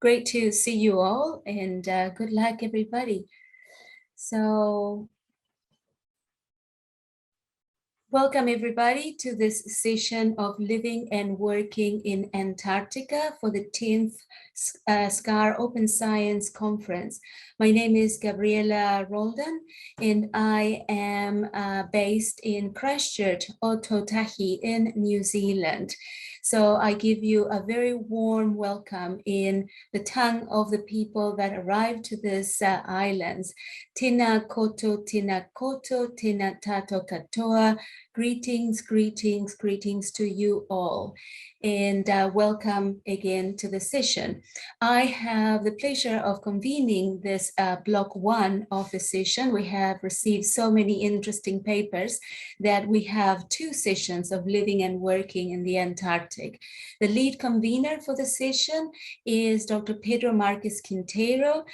Great to see you all, and good luck, everybody. So, welcome everybody to this session of Living and Working in Antarctica for the 10th SCAR Open Science Conference. My name is Gabriela Roldan, and I am based in Christchurch, Ōtautahi in New Zealand. So I give you a very warm welcome in the tongue of the people that arrived to these islands. Tēnā koutou, tēnā tato katoa. Greetings, greetings, greetings to you all, and welcome again to the session. I have the pleasure of convening this block 1 of the session. We have received so many interesting papers that we have 2 sessions of living and working in the Antarctic. The lead convener for the session is Dr. Pedro Marques-Quinteiro,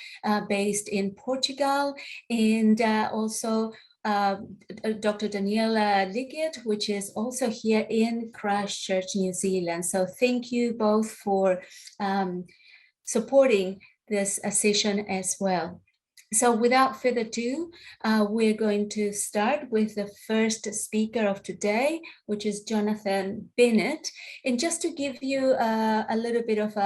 based in Portugal, and also Dr. Daniela Liggett, which is also here in Christchurch, New Zealand. So thank you both for supporting this session as well. So without further ado, we're going to start with the first speaker of today, which is Jonathan Bennett. And just to give you a little bit of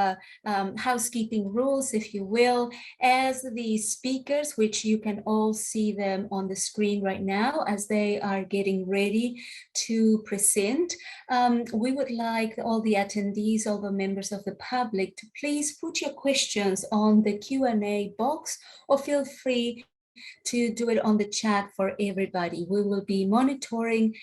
housekeeping rules, if you will, as the speakers, which you can all see them on the screen right now as they are getting ready to present, we would like all the attendees, all the members of the public, to please put your questions on the Q&A box, or feel free to do it on the chat for everybody. We will be monitoring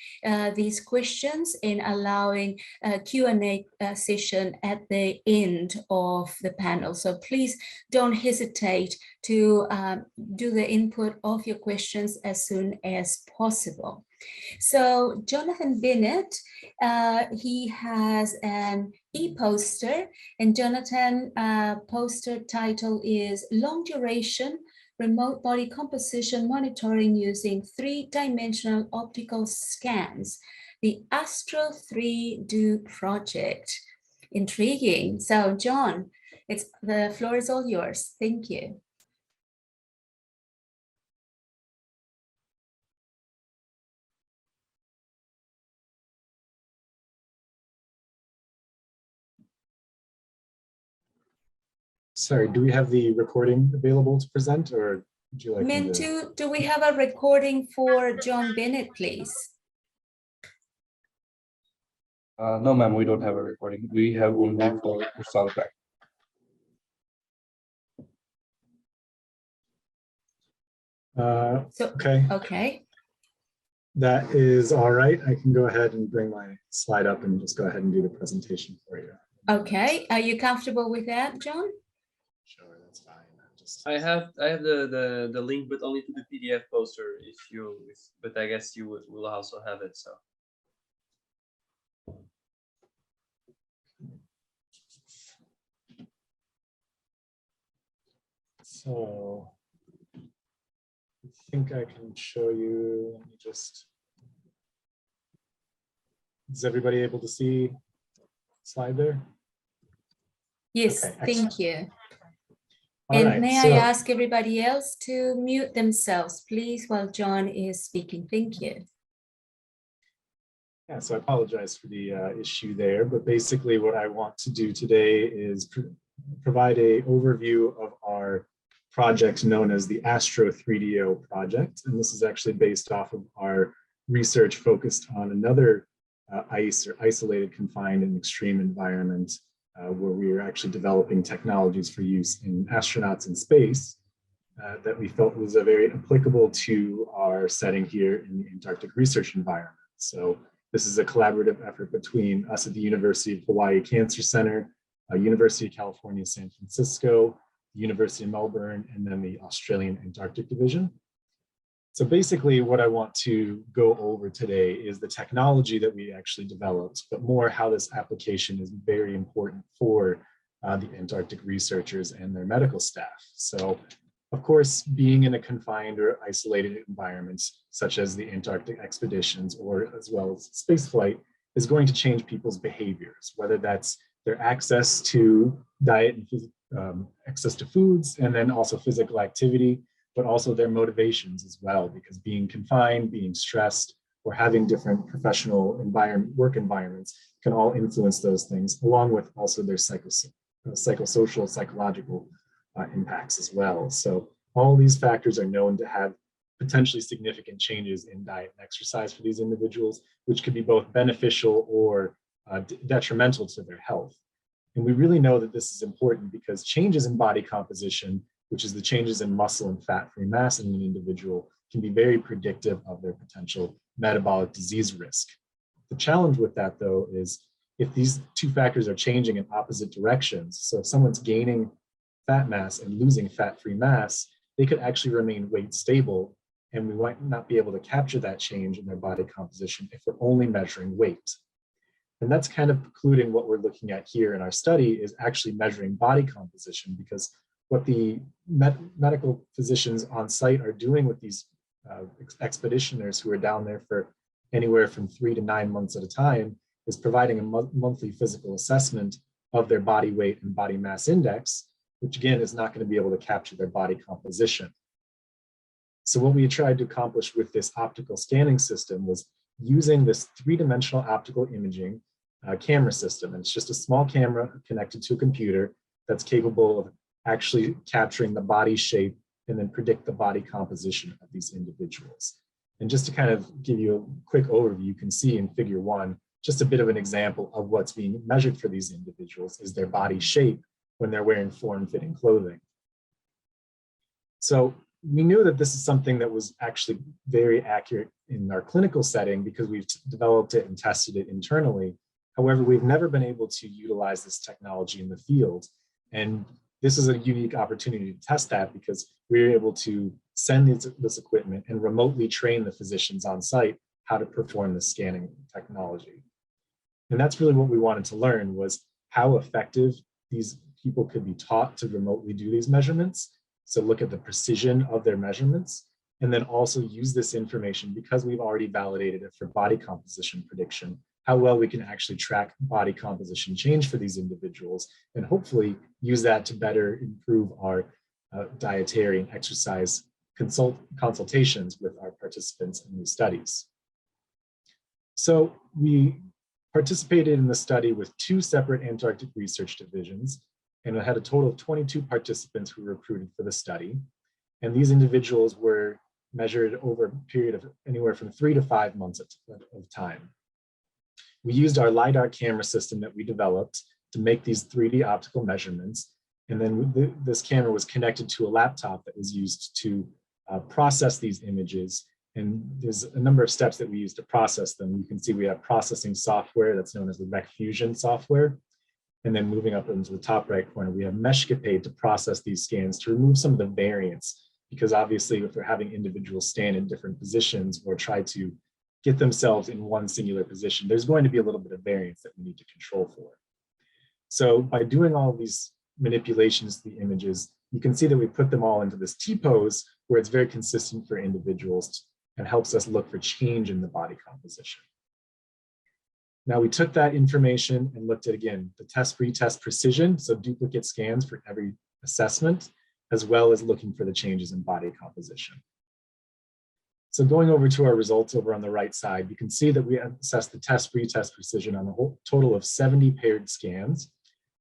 these questions and allowing a Q&A session at the end of the panel. So please don't hesitate to do the input of your questions as soon as possible. So Jonathan Bennett, he has an e-poster, and Jonathan poster title is Long Duration Remote Body Composition Monitoring Using 3-Dimensional Optical Scans, the Austral 3-DO project. Intriguing. So John, the floor is all yours. Thank you. Sorry, do we have the recording available to present, or would you like Mintu, do we have a recording for John Bennett, please? No, ma'am, we don't have a recording. We have one for Salvac. Okay. That is all right. I can go ahead and bring my slide up and just go ahead and do the presentation for you. Okay, are you comfortable with that, John? Sure, that's fine. I have the link, but only to the PDF poster. But I guess you will also have it. So I think I can show you. Let me just. Is everybody able to see the slide there? Yes, okay, thank you. All and may I ask everybody else to mute themselves, please, while John is speaking. Thank you. Yeah, so I apologize for the issue there, but basically what I want to do today is provide an overview of our project known as the Astro 3DO project. And this is actually based off of our research focused on another ice or isolated, confined, and extreme environment where we are actually developing technologies for use in astronauts in space that we felt was very applicable to our setting here in the Antarctic research environment. So this is a collaborative effort between us at the University of Hawaii Cancer Center, University of California, San Francisco, the University of Melbourne, and then the Australian Antarctic Division. So basically what I want to go over today is the technology that we actually developed, but more how this application is very important for the Antarctic researchers and their medical staff. So of course, being in a confined or isolated environment, such as the Antarctic expeditions or as well as spaceflight, is going to change people's behaviors, whether that's their access to diet and access to foods, and then also physical activity, but also their motivations as well, because being confined, being stressed, or having different professional work environments can all influence those things, along with also their psychosocial, psychological impacts as well. So all these factors are known to have potentially significant changes in diet and exercise for these individuals, which could be both beneficial or detrimental to their health. And we really know that this is important because changes in body composition, which is the changes in muscle and fat-free mass in an individual, can be very predictive of their potential metabolic disease risk. The challenge with that, though, is if these two factors are changing in opposite directions, so if someone's gaining fat mass and losing fat-free mass, they could actually remain weight stable, and we might not be able to capture that change in their body composition if we're only measuring weight. And that's kind of precluding what we're looking at here in our study is actually measuring body composition, because what the medical physicians on site are doing with these expeditioners who are down there for anywhere from 3 to 9 months at a time is providing a monthly physical assessment of their body weight and body mass index, which again is not going to be able to capture their body composition. So what we tried to accomplish with this optical scanning system was using this 3-dimensional optical imaging camera system. And it's just a small camera connected to a computer that's capable of actually capturing the body shape and then predict the body composition of these individuals. And just to kind of give you a quick overview, you can see in figure 1, just a bit of an example of what's being measured for these individuals is their body shape when they're wearing form-fitting clothing. So we knew that this is something that was actually very accurate in our clinical setting because we've developed it and tested it internally. However, we've never been able to utilize this technology in the field. And this is a unique opportunity to test that because we were able to send this equipment and remotely train the physicians on site how to perform the scanning technology. And that's really what we wanted to learn was how effective these people could be taught to remotely do these measurements. So look at the precision of their measurements, and then also use this information because we've already validated it for body composition prediction, how well we can actually track body composition change for these individuals, and hopefully use that to better improve our dietary and exercise consultations with our participants in these studies. So we participated in the study with 2 separate Antarctic research divisions, and it had a total of 22 participants who were recruited for the study. And these individuals were measured over a period of anywhere from 3 to 5 months of time. We used our LiDAR camera system that we developed to make these 3D optical measurements. And then this camera was connected to a laptop that was used to process these images. And there's a number of steps that we use to process them. You can see we have processing software that's known as the Rec Fusion software. And then moving up into the top right corner, we have Marques-Quinteiro to process these scans to remove some of the variance, because obviously if we're having individuals stand in different positions or try to get themselves in one singular position, there's going to be a little bit of variance that we need to control for. So by doing all of these manipulations to the images, you can see that we put them all into this T-pose where it's very consistent for individuals and helps us look for change in the body composition. Now we took that information and looked at, again, the test-retest precision, so duplicate scans for every assessment, as well as looking for the changes in body composition. So going over to our results over on the right side, you can see that we assessed the test-retest precision on a whole total of 70 paired scans,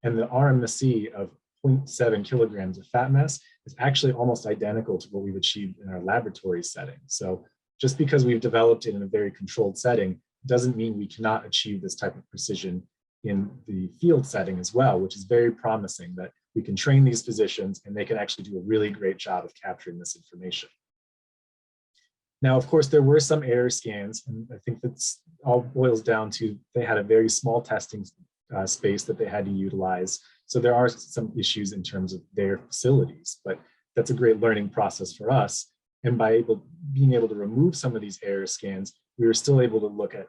and the RMSE of 0.7 kilograms of fat mass is actually almost identical to what we've achieved in our laboratory setting. So just because we've developed it in a very controlled setting doesn't mean we cannot achieve this type of precision in the field setting as well, which is very promising that we can train these physicians and they can actually do a really great job of capturing this information. Now, of course, there were some error scans, and I think that's all boils down to they had a very small testing space that they had to utilize. So there are some issues in terms of their facilities, but that's a great learning process for us. And by being able to remove some of these error scans, we were still able to look at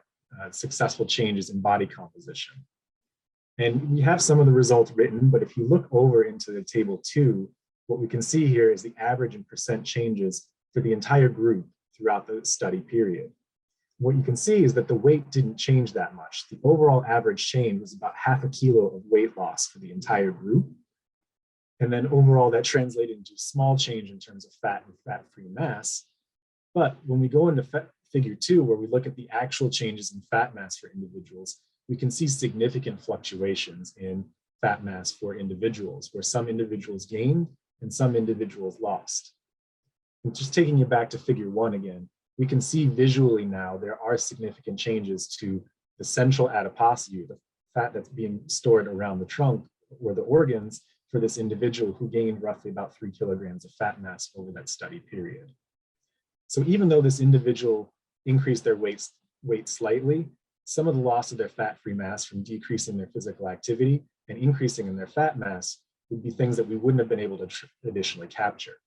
successful changes in body composition. And we have some of the results written, but if you look over into the table 2, what we can see here is the average and percent changes for the entire group throughout the study period. What you can see is that the weight didn't change that much. The overall average change was about 0.5 kilo of weight loss for the entire group. And then overall that translated into small change in terms of fat and fat-free mass. But when we go into figure 2, where we look at the actual changes in fat mass for individuals, we can see significant fluctuations in fat mass for individuals, where some individuals gained and some individuals lost. And just taking it back to figure 1 again, we can see visually now there are significant changes to the central adiposity, the fat that's being stored around the trunk or the organs for this individual who gained roughly about 3 kilograms of fat mass over that study period. So even though this individual increased their weight slightly, some of the loss of their fat-free mass from decreasing their physical activity and increasing in their fat mass would be things that we wouldn't have been able to traditionally capture.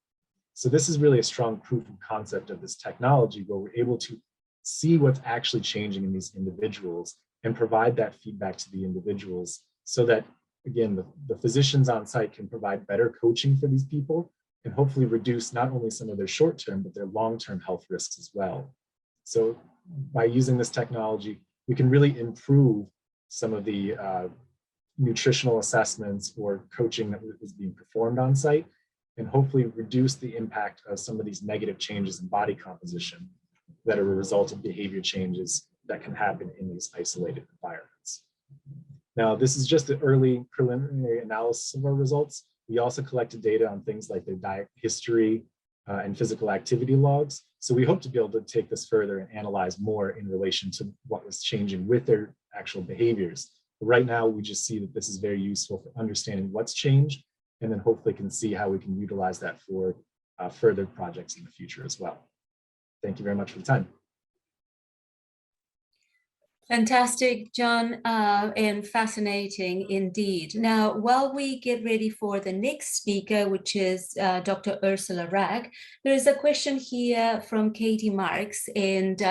So this is really a strong proof of concept of this technology, where we're able to see what's actually changing in these individuals and provide that feedback to the individuals so that, again, the physicians on site can provide better coaching for these people and hopefully reduce not only some of their short-term, but their long-term health risks as well. So by using this technology, we can really improve some of the nutritional assessments or coaching that is being performed on site, and hopefully reduce the impact of some of these negative changes in body composition that are a result of behavior changes that can happen in these isolated environments. Now, this is just the early preliminary analysis of our results. We also collected data on things like their diet history and physical activity logs. So we hope to be able to take this further and analyze more in relation to what was changing with their actual behaviors. But right now, we just see that this is very useful for understanding what's changed, and then hopefully can see how we can utilize that for further projects in the future as well. Thank you very much for the time. Fantastic, John, and fascinating indeed. Now, while we get ready for the next speaker, which is Dr. Ursula Rack, there is a question here from Katie Marks, and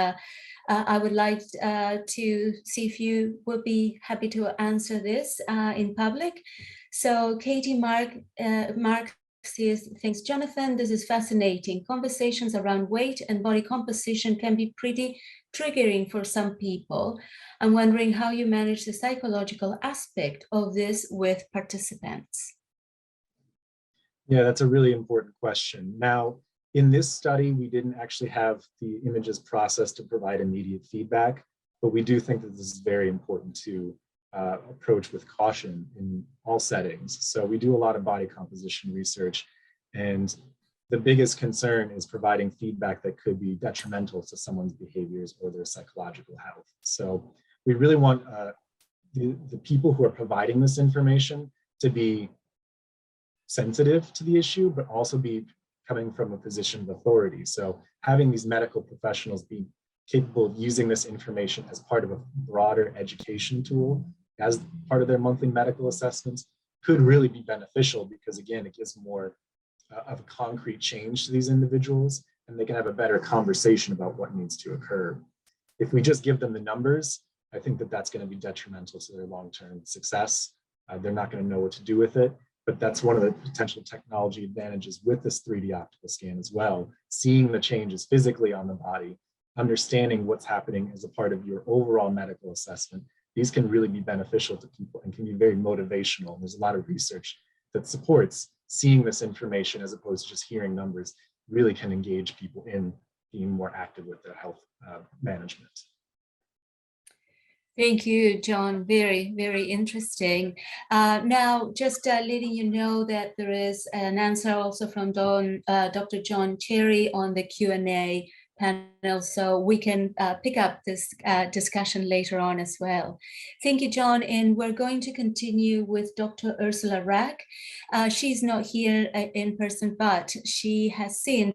I would like to see if you would be happy to answer this in public. So Katie Marks says, thanks, Jonathan. This is fascinating. Conversations around weight and body composition can be pretty triggering for some people. I'm wondering how you manage the psychological aspect of this with participants. Yeah, that's a really important question. Now, in this study, we didn't actually have the images processed to provide immediate feedback, but we do think that this is very important to approach with caution in all settings. So we do a lot of body composition research, and the biggest concern is providing feedback that could be detrimental to someone's behaviors or their psychological health. So we really want the people who are providing this information to be sensitive to the issue, but also be coming from a position of authority. So having these medical professionals be capable of using this information as part of a broader education tool as part of their monthly medical assessments could really be beneficial, because again, it gives more of a concrete change to these individuals, and they can have a better conversation about what needs to occur. If we just give them the numbers, I think that that's going to be detrimental to their long-term success. They're not going to know what to do with it, but that's one of the potential technology advantages with this 3D optical scan as well. Seeing the changes physically on the body, understanding what's happening as a part of your overall medical assessment, these can really be beneficial to people and can be very motivational. There's a lot of research that supports seeing this information as opposed to just hearing numbers really can engage people in being more active with their health management. Thank you, John. Very, very interesting. Now, just letting you know that there is an answer also from Dr. John Cherry on the Q&A panel, so we can pick up this discussion later on as well. Thank you, John, and we're going to continue with Dr. Ursula Rack. She's not here in person, but she has seen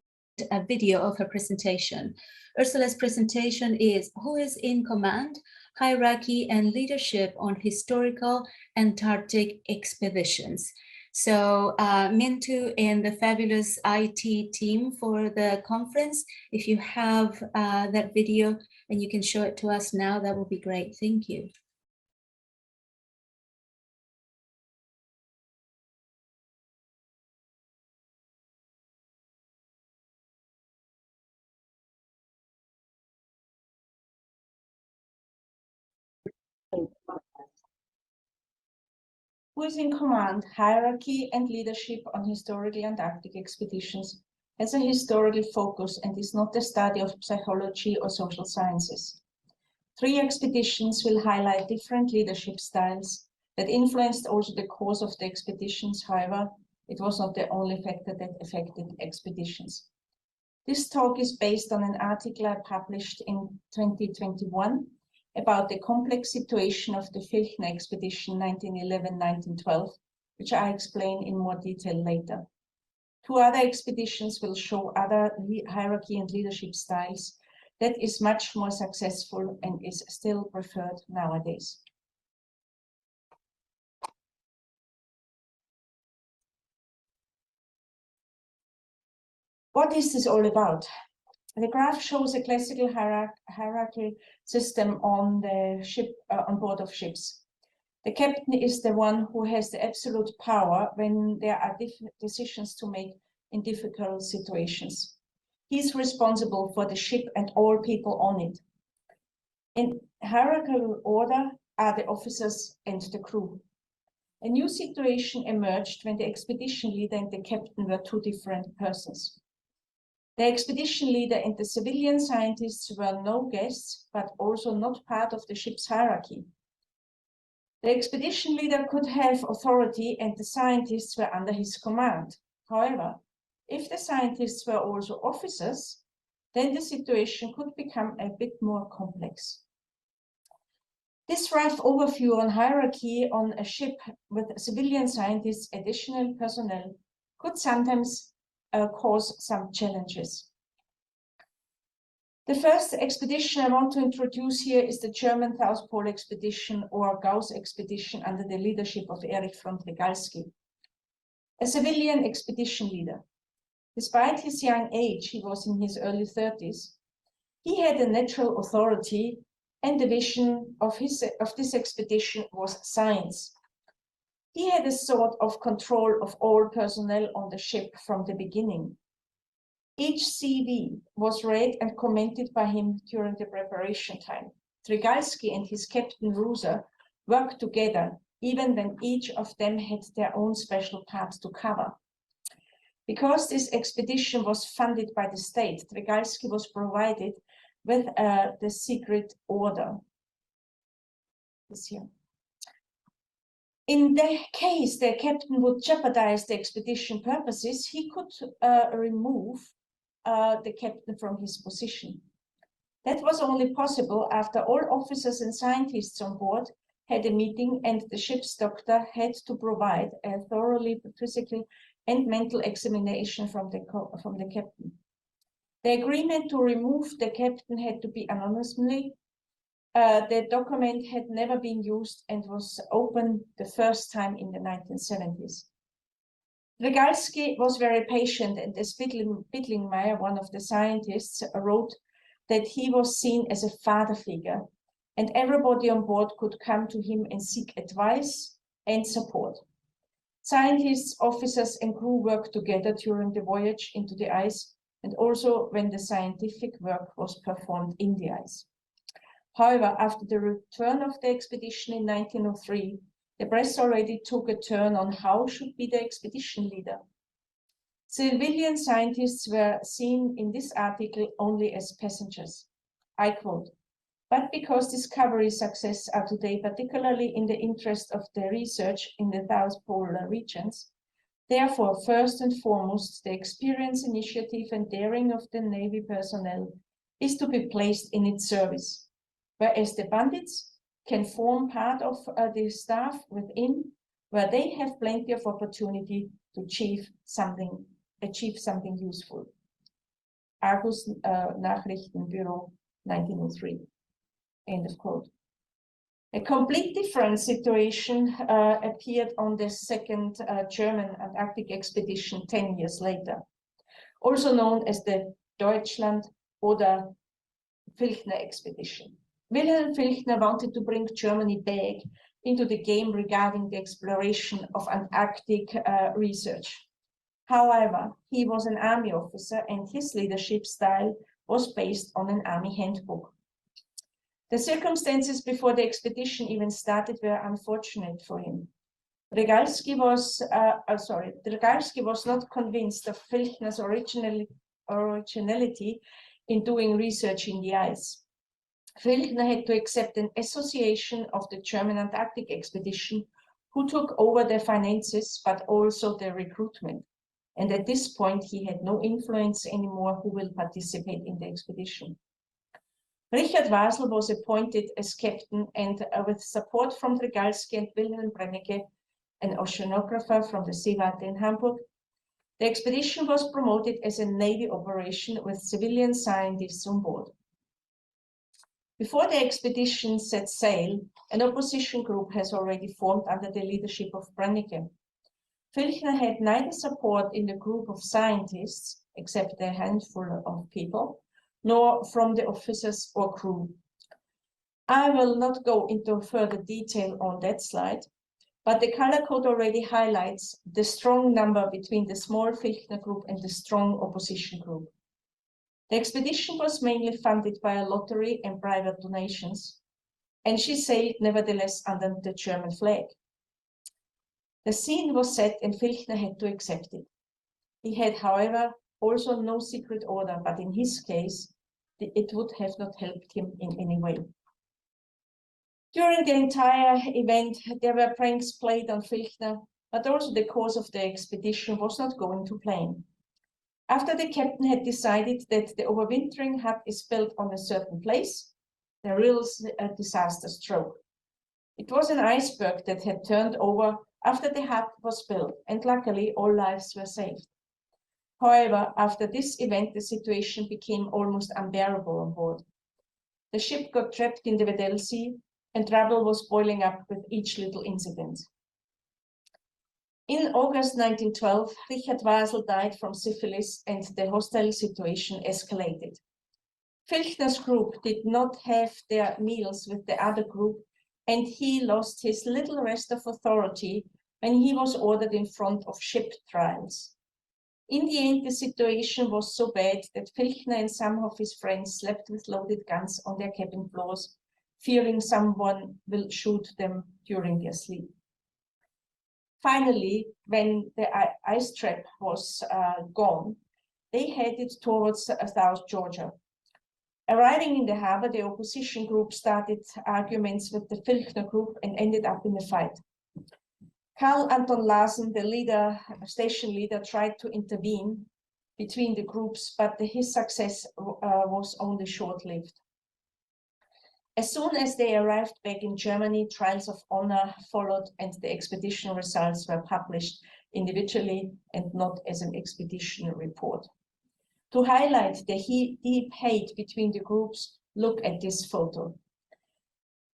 a video of her presentation. Ursula's presentation is Who is in Command? Hierarchy and Leadership on Historical Antarctic Expeditions. So Mintu and the fabulous IT team for the conference, if you have that video and you can show it to us now, that would be great. Thank you. who is in command, hierarchy and leadership on historical Antarctic expeditions, has a historical focus and is not the study of psychology or social sciences. 3 expeditions will highlight different leadership styles that influenced also the course of the expeditions. However, it was not the only factor that affected expeditions. This talk is based on an article I published in 2021 about the complex situation of the Filchner expedition 1911-1912, which I explain in more detail later. 2 other expeditions will show other hierarchy and leadership styles that is much more successful and is still preferred nowadays. What is this all about? The graph shows a classical hierarchical system on the ship, on board of ships. The captain is the one who has the absolute power when there are decisions to make in difficult situations. He is responsible for the ship and all people on it. In hierarchical order are the officers and the crew. A new situation emerged when the expedition leader and the captain were 2 different persons. The expedition leader and the civilian scientists were no guests, but also not part of the ship's hierarchy. The expedition leader could have authority and the scientists were under his command. However, if the scientists were also officers, then the situation could become a bit more complex. This rough overview on hierarchy on a ship with civilian scientists, additional personnel, could sometimes cause some challenges. The first expedition I want to introduce here is the German South Pole expedition, or Gauss expedition, under the leadership of Erich von Tregalski, a civilian expedition leader. Despite his young age, he was in his early 30s, he had a natural authority, and the vision of this expedition was science. He had a sort of control of all personnel on the ship from the beginning. Each CV was read and commented by him during the preparation time. Tregalski and his captain Ruser worked together, even when each of them had their own special part to cover. Because this expedition was funded by the state, Tregalski was provided with the secret order. This here. In the case the captain would jeopardize the expedition purposes, he could remove the captain from his position. That was only possible after all officers and scientists on board had a meeting and the ship's doctor had to provide a thoroughly physical and mental examination from the captain. The agreement to remove the captain had to be anonymously. The document had never been used and was opened the first time in the 1970s. Tregalski was very patient, and as Bittlingmeier, one of the scientists, wrote that he was seen as a father figure, and everybody on board could come to him and seek advice and support. Scientists, officers, and crew worked together during the voyage into the ice, and also when the scientific work was performed in the ice. However, after the return of the expedition in 1903, the press already took a turn on how should be the expedition leader. Civilian scientists were seen in this article only as passengers. I quote, "But because discovery success are today particularly in the interest of the research in the South Polar regions, therefore, first and foremost, the experience, initiative, and daring of the Navy personnel is to be placed in its service, whereas the bandits can form part of the staff within, where they have plenty of opportunity to achieve something useful." Argus Nachrichtenbüro, 1903. End of quote. A complete different situation appeared on the second German Antarctic expedition 10 years later, also known as the Deutschland oder Filchner expedition. Wilhelm Filchner wanted to bring Germany back into the game regarding the exploration of Antarctic research. However, he was an army officer and his leadership style was based on an army handbook. The circumstances before the expedition even started were unfortunate for him. Drygalski was not convinced of Filchner's originality in doing research in the ice. Filchner had to accept an association of the German Antarctic expedition, who took over the finances, but also the recruitment. And at this point, he had no influence anymore who will participate in the expedition. Richard Wasel was appointed as captain, and with support from Drygalski and Wilhelm Brennecke, an oceanographer from the Seewarte in Hamburg, the expedition was promoted as a Navy operation with civilian scientists on board. Before the expedition set sail, an opposition group has already formed under the leadership of Brennecke. Filchner had neither support in the group of scientists, except a handful of people, nor from the officers or crew. I will not go into further detail on that slide, but the color code already highlights the strong number between the small Filchner group and the strong opposition group. The expedition was mainly funded by a lottery and private donations, and she sailed nevertheless under the German flag. The scene was set and Filchner had to accept it. He had, however, also no secret order, but in his case, it would have not helped him in any way. During the entire event, there were pranks played on Filchner, but also the course of the expedition was not going to plan. After the captain had decided that the overwintering hut is built on a certain place, the real disaster struck. It was an iceberg that had turned over after the hut was built, and luckily all lives were saved. However, after this event, the situation became almost unbearable on board. The ship got trapped in the Weddell Sea, and trouble was boiling up with each little incident. In August 1912, Richard Wasel died from syphilis, and the hostile situation escalated. Filchner's group did not have their meals with the other group, and he lost his little rest of authority when he was ordered in front of ship trials. In the end, the situation was so bad that Filchner and some of his friends slept with loaded guns on their cabin floors, fearing someone will shoot them during their sleep. Finally, when the ice trap was gone, they headed towards South Georgia. Arriving in the harbor, the opposition group started arguments with the Filchner group and ended up in a fight. Carl Anton Larsen, the station leader, tried to intervene between the groups, but his success was only short-lived. As soon as they arrived back in Germany, trials of honor followed, and the expedition results were published individually and not as an expedition report. To highlight the deep hate between the groups, look at this photo.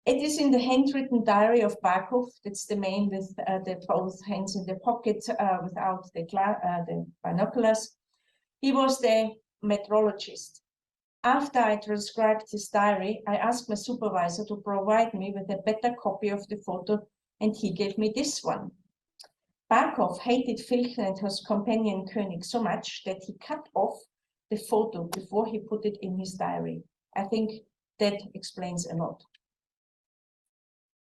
It is in the handwritten diary of Barkov. That's the man with the both hands in the pocket without the binoculars. He was the meteorologist. After I transcribed his diary, I asked my supervisor to provide me with a better copy of the photo, and he gave me this one. Barkov hated Filchner and his companion König so much that he cut off the photo before he put it in his diary. I think that explains a lot.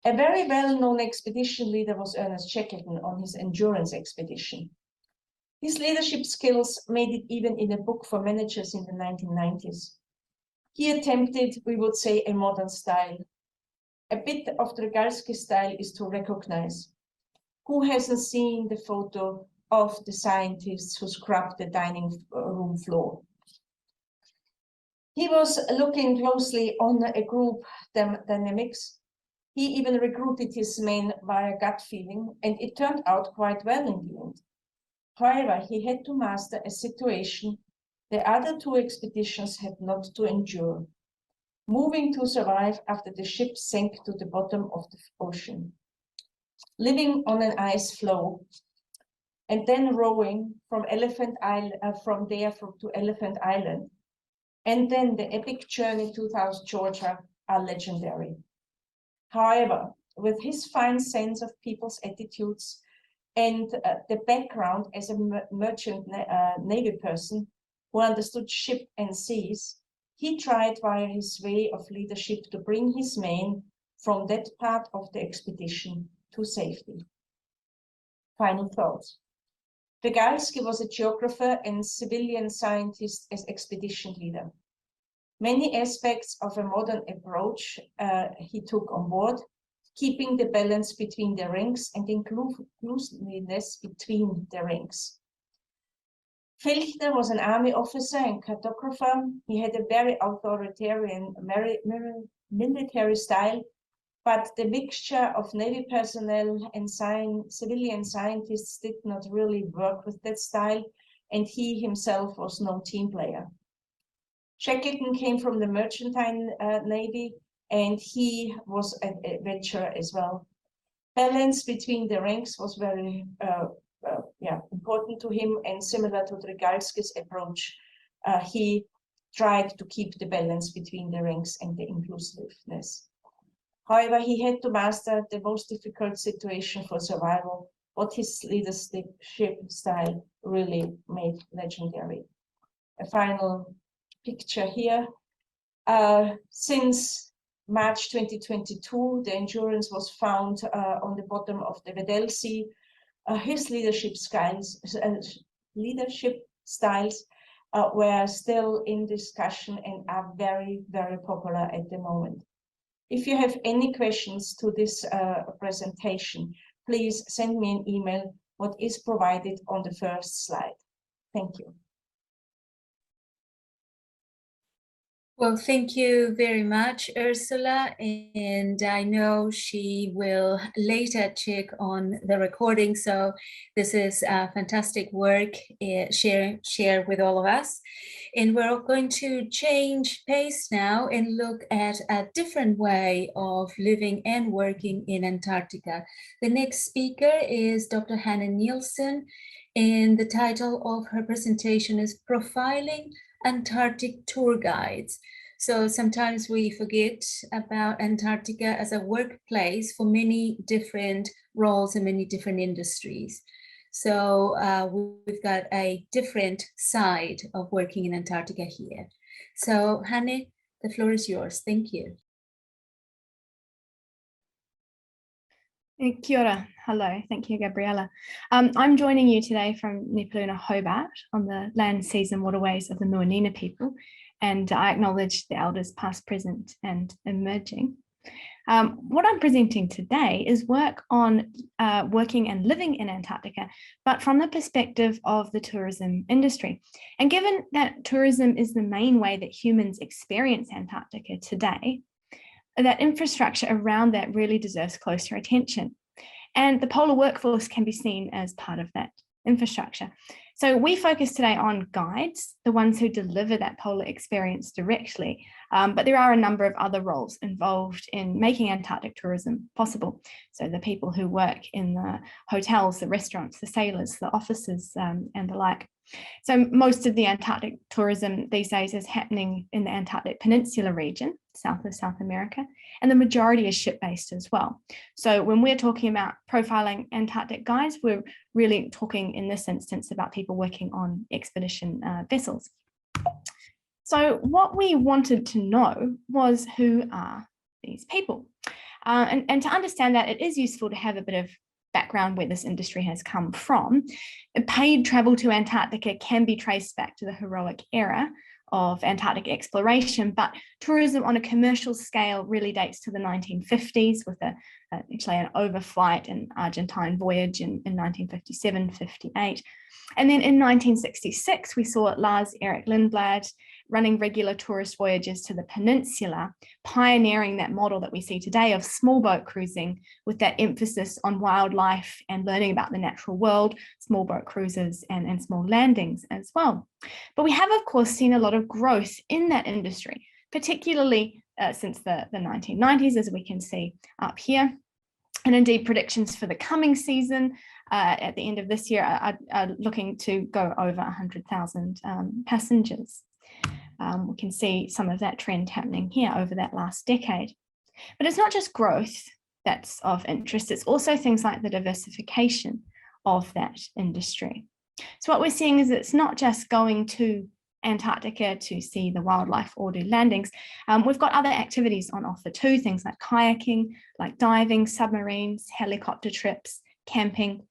A very well-known expedition leader was Ernest Shackleton on his endurance expedition. His leadership skills made it even in a book for managers in the 1990s. He attempted, we would say, a modern style. A bit of Drygalski's style is to recognize. Who hasn't seen the photo of the scientists who scrubbed the dining room floor? He was looking closely on a group dynamics. He even recruited his men via gut feeling, and it turned out quite well in the end. However, he had to master a situation the other two expeditions had not to endure, moving to survive after the ship sank to the bottom of the ocean, living on an ice floe, and then rowing from Elephant Island, to Elephant Island, and then the epic journey to South Georgia are legendary. However, with his fine sense of people's attitudes and the background as a merchant Navy person who understood ship and seas, he tried via his way of leadership to bring his men from that part of the expedition to safety. Final thoughts. Regalski was a geographer and civilian scientist as expedition leader. Many aspects of a modern approach he took on board, keeping the balance between the rings and inclusiveness between the rings. Filchner was an army officer and cartographer. He had a very authoritarian military style, but the mixture of Navy personnel and civilian scientists did not really work with that style, and he himself was no team player. Shackleton came from the merchantine Navy, and he was an adventurer as well. Balance between the ranks was very important to him, and similar to Regalski's approach, he tried to keep the balance between the ranks and the inclusiveness. However, he had to master the most difficult situation for survival, what his leadership style really made legendary. A final picture here. Since March 2022, the Endurance was found on the bottom of the Weddell Sea. His leadership styles were still in discussion and are very, very popular at the moment. If you have any questions to this presentation, please send me an email, what is provided on the first slide. Thank you. Well, thank you very much, Ursula. And I know she will later check on the recording. So this is fantastic work, share with all of us. And we're going to change pace now and look at a different way of living and working in Antarctica. The next speaker is Dr. Hannah Nielsen, and the title of her presentation is Profiling Antarctic Tour Guides. So sometimes we forget about Antarctica as a workplace for many different roles and many different industries. So we've got a different side of working in Antarctica here. So Hannah, the floor is yours. Thank you. Kia ora. Hello, thank you, Gabriela. I'm joining you today from Nipaluna, Hobart, on the land, seas and waterways of the Muanina people, and I acknowledge the elders past, present and emerging. What I'm presenting today is work on working and living in Antarctica, but from the perspective of the tourism industry. And given that tourism is the main way that humans experience Antarctica today, that infrastructure around that really deserves closer attention. And the polar workforce can be seen as part of that infrastructure. So we focus today on guides, the ones who deliver that polar experience directly, but there are a number of other roles involved in making Antarctic tourism possible. So the people who work in the hotels, the restaurants, the sailors, the offices, and the like. So most of the Antarctic tourism these days is happening in the Antarctic Peninsula region, south of South America, and the majority is ship-based as well. So when we're talking about profiling Antarctic guides, we're really talking in this instance about people working on expedition vessels. So what we wanted to know was, who are these people? And to understand that, it is useful to have a bit of background where this industry has come from. Paid travel to Antarctica can be traced back to the heroic era of Antarctic exploration, but tourism on a commercial scale really dates to the 1950s with actually an overflight and Argentine voyage in 1957-58. And then in 1966, we saw Lars Erik Lindblad running regular tourist voyages to the peninsula, pioneering that model that we see today of small boat cruising with that emphasis on wildlife and learning about the natural world, small boat cruises and small landings as well. But we have, of course, seen a lot of growth in that industry, particularly since the 1990s, as we can see up here. And indeed, predictions for the coming season at the end of this year are looking to go over 100,000 passengers. We can see some of that trend happening here over that last decade. But it's not just growth that's of interest, it's also things like the diversification of that industry. So what we're seeing is it's not just going to Antarctica to see the wildlife or do landings. We've got other activities on offer too, things like kayaking, like diving, submarines, helicopter trips, camping.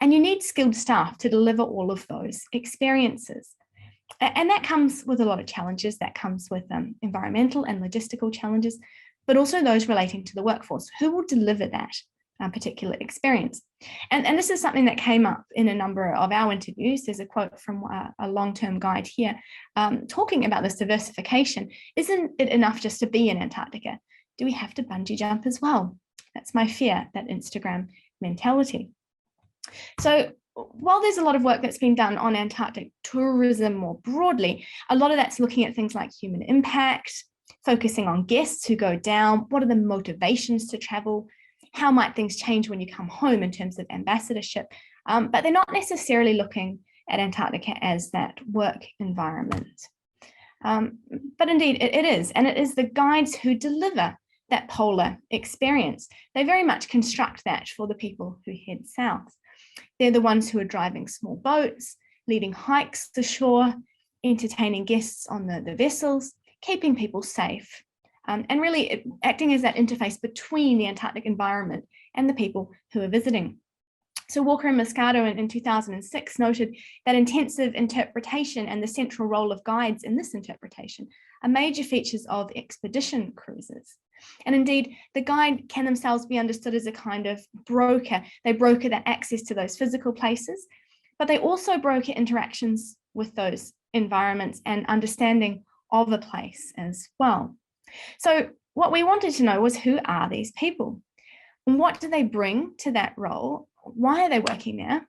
And you need skilled staff to deliver all of those experiences. And that comes with a lot of challenges. That comes with environmental and logistical challenges, but also those relating to the workforce. Who will deliver that particular experience? And this is something that came up in a number of our interviews. There's a quote from a long-term guide here talking about this diversification. Isn't it enough just to be in Antarctica? Do we have to bungee jump as well? That's my fear, that Instagram mentality. So while there's a lot of work that's been done on Antarctic tourism more broadly, a lot of that's looking at things like human impact, focusing on guests who go down, what are the motivations to travel, how might things change when you come home in terms of ambassadorship, but they're not necessarily looking at Antarctica as that work environment. But indeed it is, and it is the guides who deliver that polar experience. They very much construct that for the people who head south. They're the ones who are driving small boats, leading hikes to shore, entertaining guests on the vessels, keeping people safe, and really acting as that interface between the Antarctic environment and the people who are visiting. So Walker and Moscato in 2006 noted that intensive interpretation and the central role of guides in this interpretation are major features of expedition cruises. And indeed, the guide can themselves be understood as a kind of broker. They broker that access to those physical places, but they also broker interactions with those environments and understanding of a place as well. So what we wanted to know was, who are these people? And what do they bring to that role? Why are they working there?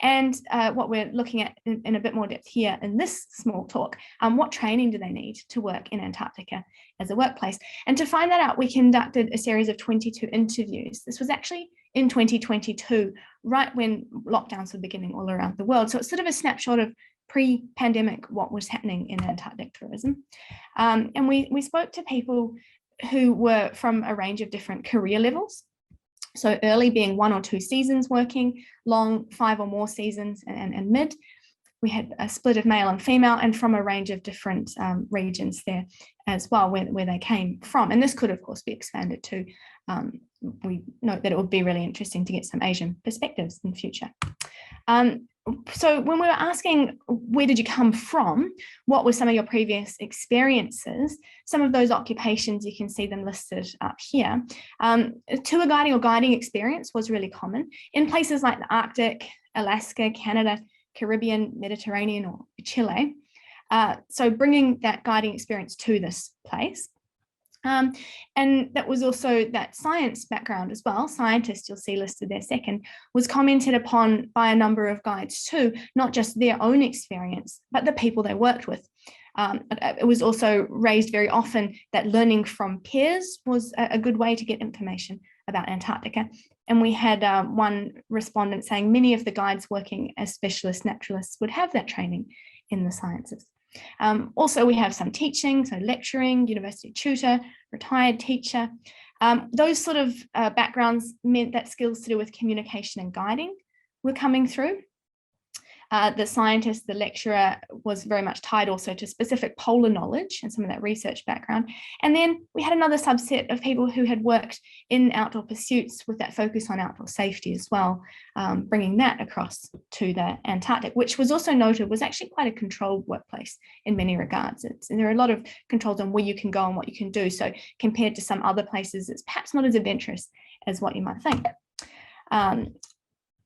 And what we're looking at in a bit more depth here in this small talk, what training do they need to work in Antarctica as a workplace? And to find that out, we conducted a series of 22 interviews. This was actually in 2022, right when lockdowns were beginning all around the world. So it's sort of a snapshot of pre-pandemic what was happening in Antarctic tourism. And we spoke to people who were from a range of different career levels. So early being 1 or 2 seasons working, long 5 or more seasons, and mid. We had a split of male and female, and from a range of different regions there as well, where they came from. And this could, of course, be expanded to. We note that it would be really interesting to get some Asian perspectives in the future. So when we were asking, where did you come from? What were some of your previous experiences? Some of those occupations, you can see them listed up here. Tour guiding or guiding experience was really common in places like the Arctic, Alaska, Canada, Caribbean, Mediterranean, or Chile. So bringing that guiding experience to this place. And that was also that science background as well. Scientists, you'll see listed there second, was commented upon by a number of guides too, not just their own experience, but the people they worked with. It was also raised very often that learning from peers was a good way to get information about Antarctica. And we had one respondent saying many of the guides working as specialist naturalists would have that training in the sciences. Also, we have some teaching, so lecturing, university tutor, retired teacher. Those sort of backgrounds meant that skills to do with communication and guiding were coming through. The scientist, the lecturer, was very much tied also to specific polar knowledge and some of that research background. And then we had another subset of people who had worked in outdoor pursuits with that focus on outdoor safety as well, bringing that across to the Antarctic, which was also noted was actually quite a controlled workplace in many regards. And there are a lot of controls on where you can go and what you can do. So compared to some other places, it's perhaps not as adventurous as what you might think.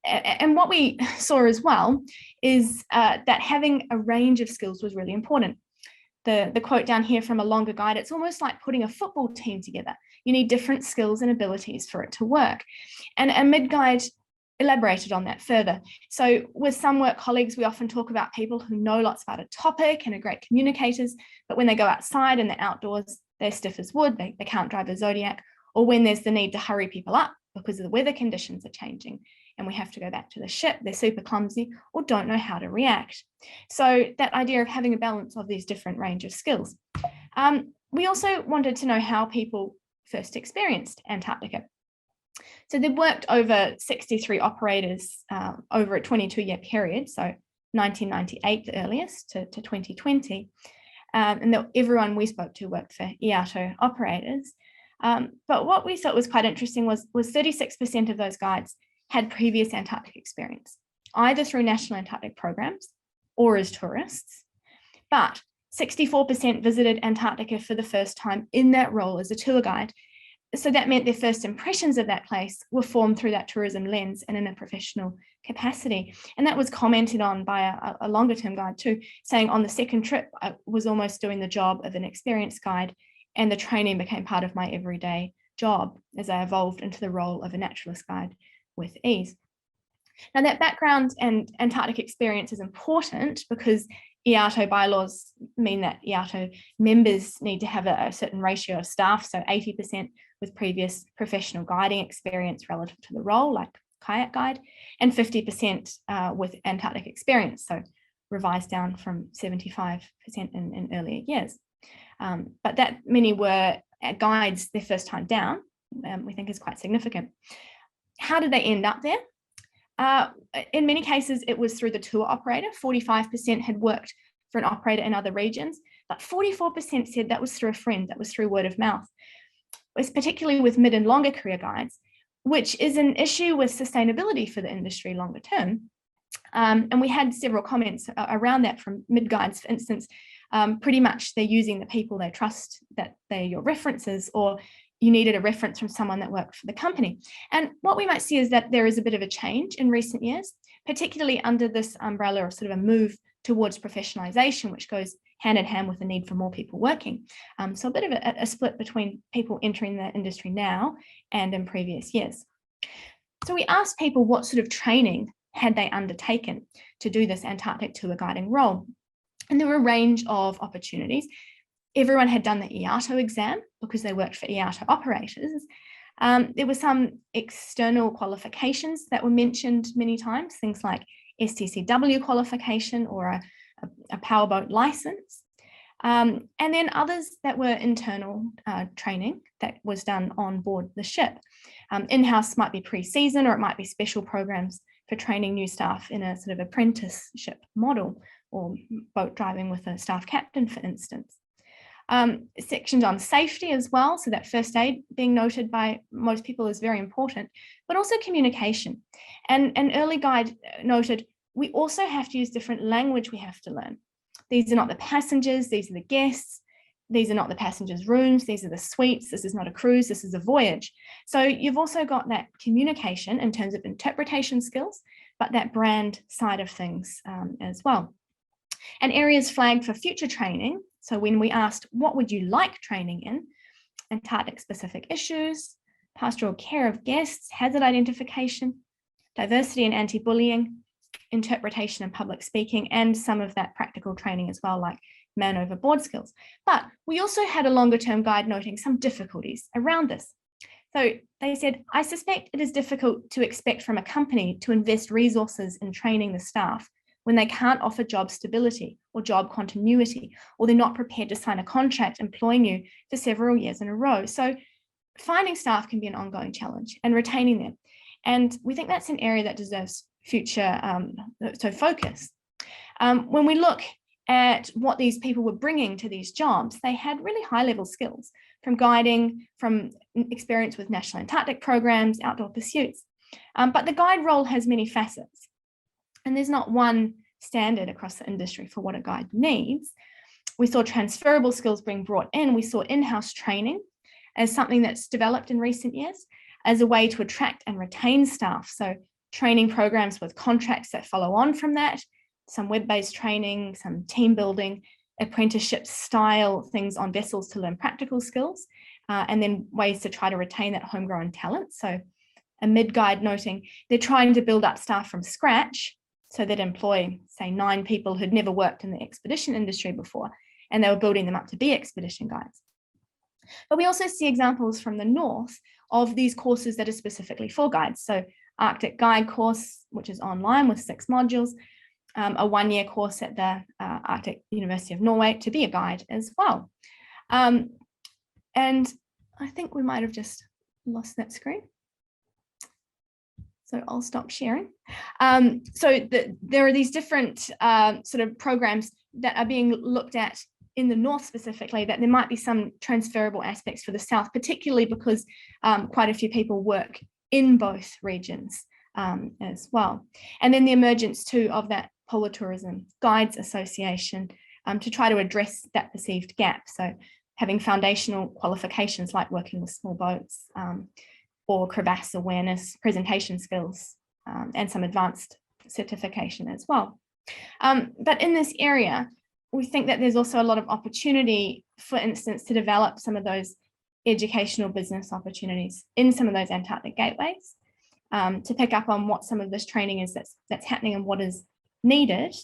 And what we saw as well is that having a range of skills was really important. The quote down here from a longer guide, it's almost like putting a football team together. You need different skills and abilities for it to work. And a mid-guide elaborated on that further. So with some work colleagues, we often talk about people who know lots about a topic and are great communicators, but when they go outside in the outdoors, they're stiff as wood, they can't drive a Zodiac, or when there's the need to hurry people up because the weather conditions are changing and we have to go back to the ship, they're super clumsy or don't know how to react. So that idea of having a balance of these different range of skills. We also wanted to know how people first experienced Antarctica. So they've worked over 63 operators over a 22-year period, so 1998 the earliest to 2020. And everyone we spoke to worked for EATO operators. But what we thought was quite interesting was 36% of those guides had previous Antarctic experience. either through national Antarctic programs or as tourists. But 64% visited Antarctica for the first time in that role as a tour guide. So that meant their first impressions of that place were formed through that tourism lens and in a professional capacity. And that was commented on by a longer term guide too, saying on the second trip, I was almost doing the job of an experienced guide, and the training became part of my everyday job as I evolved into the role of a naturalist guide with ease. Now that background and Antarctic experience is important because IATO bylaws mean that IATO members need to have a certain ratio of staff, so 80% with previous professional guiding experience relative to the role, like kayak guide, and 50% with Antarctic experience, so revised down from 75% in earlier years. But that many were guides their first time down, we think is quite significant. How did they end up there? In many cases, it was through the tour operator. 45% had worked for an operator in other regions, but 44% said that was through a friend, that was through word of mouth. It's particularly with mid and longer career guides, which is an issue with sustainability for the industry longer term. And we had several comments around that from mid guides, for instance. Pretty much they're using the people they trust, that they're your references, or you needed a reference from someone that worked for the company. And what we might see is that there is a bit of a change in recent years, particularly under this umbrella of sort of a move towards professionalization, which goes hand in hand with the need for more people working. So a bit of a split between people entering the industry now and in previous years. So we asked people what sort of training had they undertaken to do this Antarctic tour guiding role. And there were a range of opportunities. Everyone had done the IATO exam because they worked for IATO operators. There were some external qualifications that were mentioned many times, things like STCW qualification or a powerboat license. And then others that were internal training that was done on board the ship. In-house might be pre-season, or it might be special programs for training new staff in a sort of apprenticeship model, or boat driving with a staff captain, for instance. Sections on safety as well, so that first aid being noted by most people is very important, but also communication. And an early guide noted, we also have to use different language we have to learn. These are not the passengers, these are the guests, these are not the passengers' rooms, these are the suites, this is not a cruise, this is a voyage. So you've also got that communication in terms of interpretation skills, but that brand side of things as well. And areas flagged for future training. So when we asked, what would you like training in? Antarctic specific issues, pastoral care of guests, hazard identification, diversity and anti-bullying, interpretation and public speaking, and some of that practical training as well, like man overboard skills. But we also had a longer term guide noting some difficulties around this. So they said, I suspect it is difficult to expect from a company to invest resources in training the staff when they can't offer job stability or job continuity, or they're not prepared to sign a contract employing you for several years in a row. So finding staff can be an ongoing challenge, and retaining them. And we think that's an area that deserves future focus. When we look at what these people were bringing to these jobs, they had really high level skills from guiding, from experience with national Antarctic programs, outdoor pursuits. But the guide role has many facets. And there's not one standard across the industry for what a guide needs. We saw transferable skills being brought in. We saw in-house training as something that's developed in recent years as a way to attract and retain staff. So training programs with contracts that follow on from that, some web-based training, some team building, apprenticeship style things on vessels to learn practical skills, and then ways to try to retain that homegrown talent. So a mid-guide noting they're trying to build up staff from scratch, so they'd employ, say, 9 people who'd never worked in the expedition industry before, and they were building them up to be expedition guides. But we also see examples from the north of these courses that are specifically for guides. So Arctic Guide course, which is online with 6 modules, a 1-year course at the Arctic University of Norway to be a guide as well. And I think we might have just lost that screen. So I'll stop sharing. There are these different sort of programs that are being looked at in the north specifically, that there might be some transferable aspects for the south, particularly because quite a few people work in both regions as well. And then the emergence too of that Polar Tourism Guides Association to try to address that perceived gap. So having foundational qualifications like working with small boats or crevasse awareness, presentation skills, and some advanced certification as well. But in this area, we think that there's also a lot of opportunity, for instance, to develop some of those educational business opportunities in some of those Antarctic gateways, to pick up on what some of this training is that's happening and what is needed,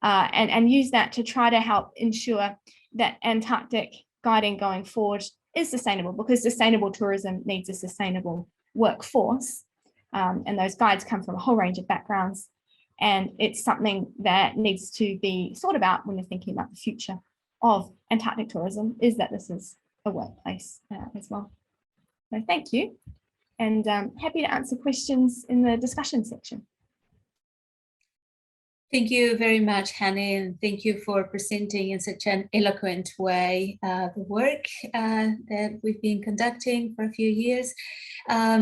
and use that to try to help ensure that Antarctic guiding going forward is sustainable, because sustainable tourism needs a sustainable workforce. And those guides come from a whole range of backgrounds. And it's something that needs to be thought about when you're thinking about the future of Antarctic tourism, is that this is a workplace as well. So thank you. And happy to answer questions in the discussion section. Thank you very much, Hanny, and thank you for presenting in such an eloquent way the work that we've been conducting for a few years.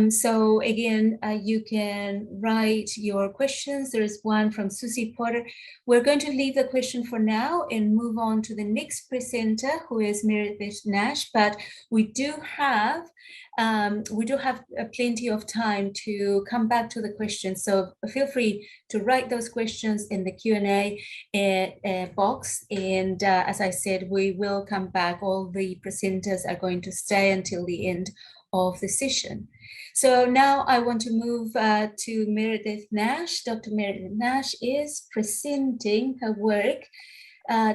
So again, you can write your questions. There is one from Susie Porter. We're going to leave the question for now and move on to the next presenter, who is Meredith Nash, but we do have plenty of time to come back to the questions. So feel free to write those questions in the Q&A box. And as I said, we will come back. All the presenters are going to stay until the end of the session. So now I want to move to Meredith Nash. Dr. Meredith Nash is presenting her work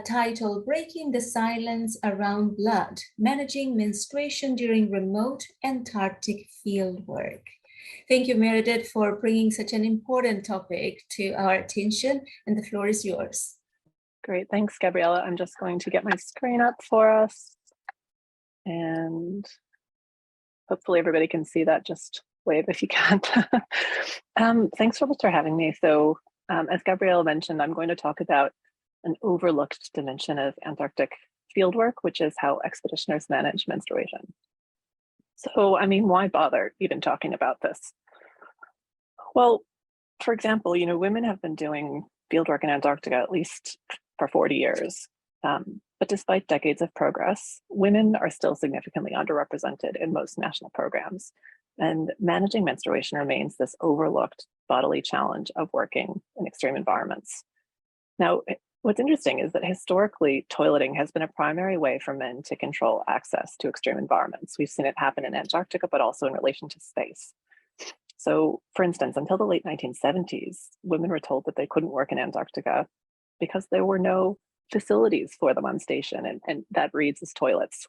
titled Breaking the Silence Around Blood, Managing Menstruation During Remote Antarctic Field Work. Thank you, Meredith, for bringing such an important topic to our attention, and the floor is yours. Great, thanks, Gabriela. I'm just going to get my screen up for us. And hopefully everybody can see that. Just wave if you can't. Thanks so much for having me. So as Gabriela mentioned, I'm going to talk about an overlooked dimension of Antarctic fieldwork, which is how expeditioners manage menstruation. So, I mean, why bother even talking about this? Well, for example, you know, women have been doing fieldwork in Antarctica at least for 40 years. But despite decades of progress, women are still significantly underrepresented in most national programs. And managing menstruation remains this overlooked bodily challenge of working in extreme environments. Now, what's interesting is that historically, toileting has been a primary way for men to control access to extreme environments. We've seen it happen in Antarctica, but also in relation to space. So, for instance, until the late 1970s, women were told that they couldn't work in Antarctica because there were no facilities for them on station, and that reads as toilets.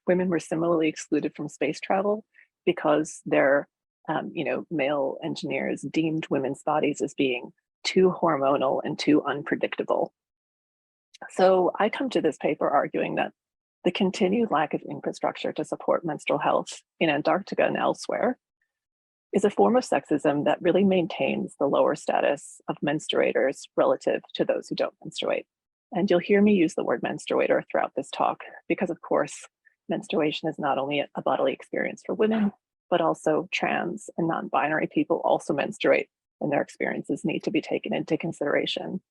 Women were similarly excluded from space travel because their male engineers deemed women's bodies as being too hormonal and too unpredictable. So I come to this paper arguing that the continued lack of infrastructure to support menstrual health in Antarctica and elsewhere is a form of sexism that really maintains the lower status of menstruators relative to those who don't menstruate. And you'll hear me use the word menstruator throughout this talk, because of course, menstruation is not only a bodily experience for women, but also trans and non-binary people also menstruate, and their experiences need to be taken into consideration.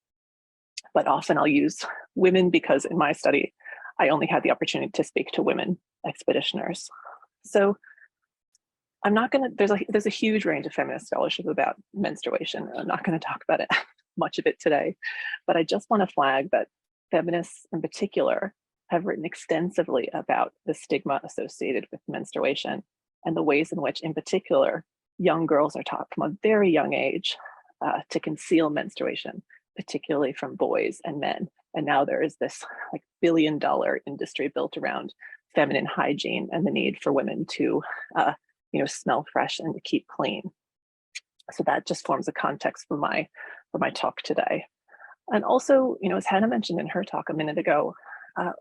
But often I'll use women because in my study, I only had the opportunity to speak to women expeditioners. So I'm not gonna, there's a huge range of feminist scholarship about menstruation. I'm not gonna talk about it, much of it today, but I just wanna flag that feminists in particular have written extensively about the stigma associated with menstruation and the ways in which, in particular, young girls are taught from a very young age to conceal menstruation, particularly from boys and men. And now there is this like billion-dollar industry built around feminine hygiene and the need for women to smell fresh and to keep clean. So that just forms a context for my talk today. And also, as Hannah mentioned in her talk a minute ago,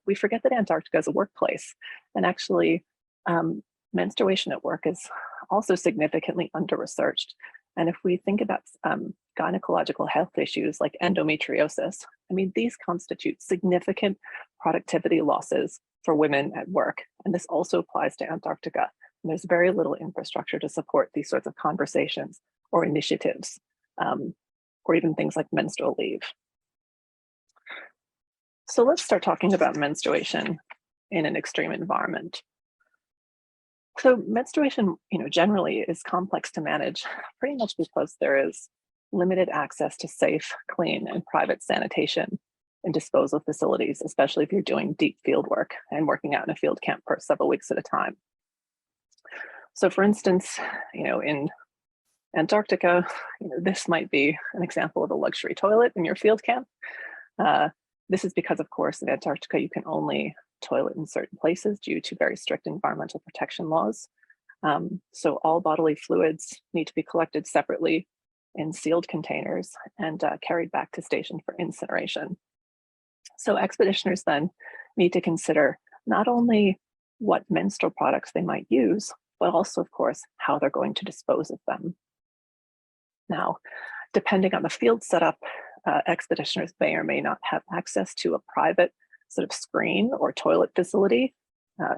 we forget that Antarctica is a workplace, and actually menstruation at work is also significantly under-researched. And if we think about gynecological health issues like endometriosis, I mean, these constitute significant productivity losses for women at work. And this also applies to Antarctica. And there's very little infrastructure to support these sorts of conversations or initiatives, or even things like menstrual leave. So let's start talking about menstruation in an extreme environment. So menstruation, generally is complex to manage, pretty much because there is limited access to safe, clean, and private sanitation and disposal facilities, especially if you're doing deep field work and working out in a field camp for several weeks at a time. So for instance, in Antarctica, this might be an example of a luxury toilet in your field camp. This is because, of course, in Antarctica, you can only toilet in certain places due to very strict environmental protection laws. So all bodily fluids need to be collected separately in sealed containers and carried back to station for incineration. So expeditioners then need to consider not only what menstrual products they might use, but also, of course, how they're going to dispose of them. Now, depending on the field setup, expeditioners may or may not have access to a private sort of screen or toilet facility.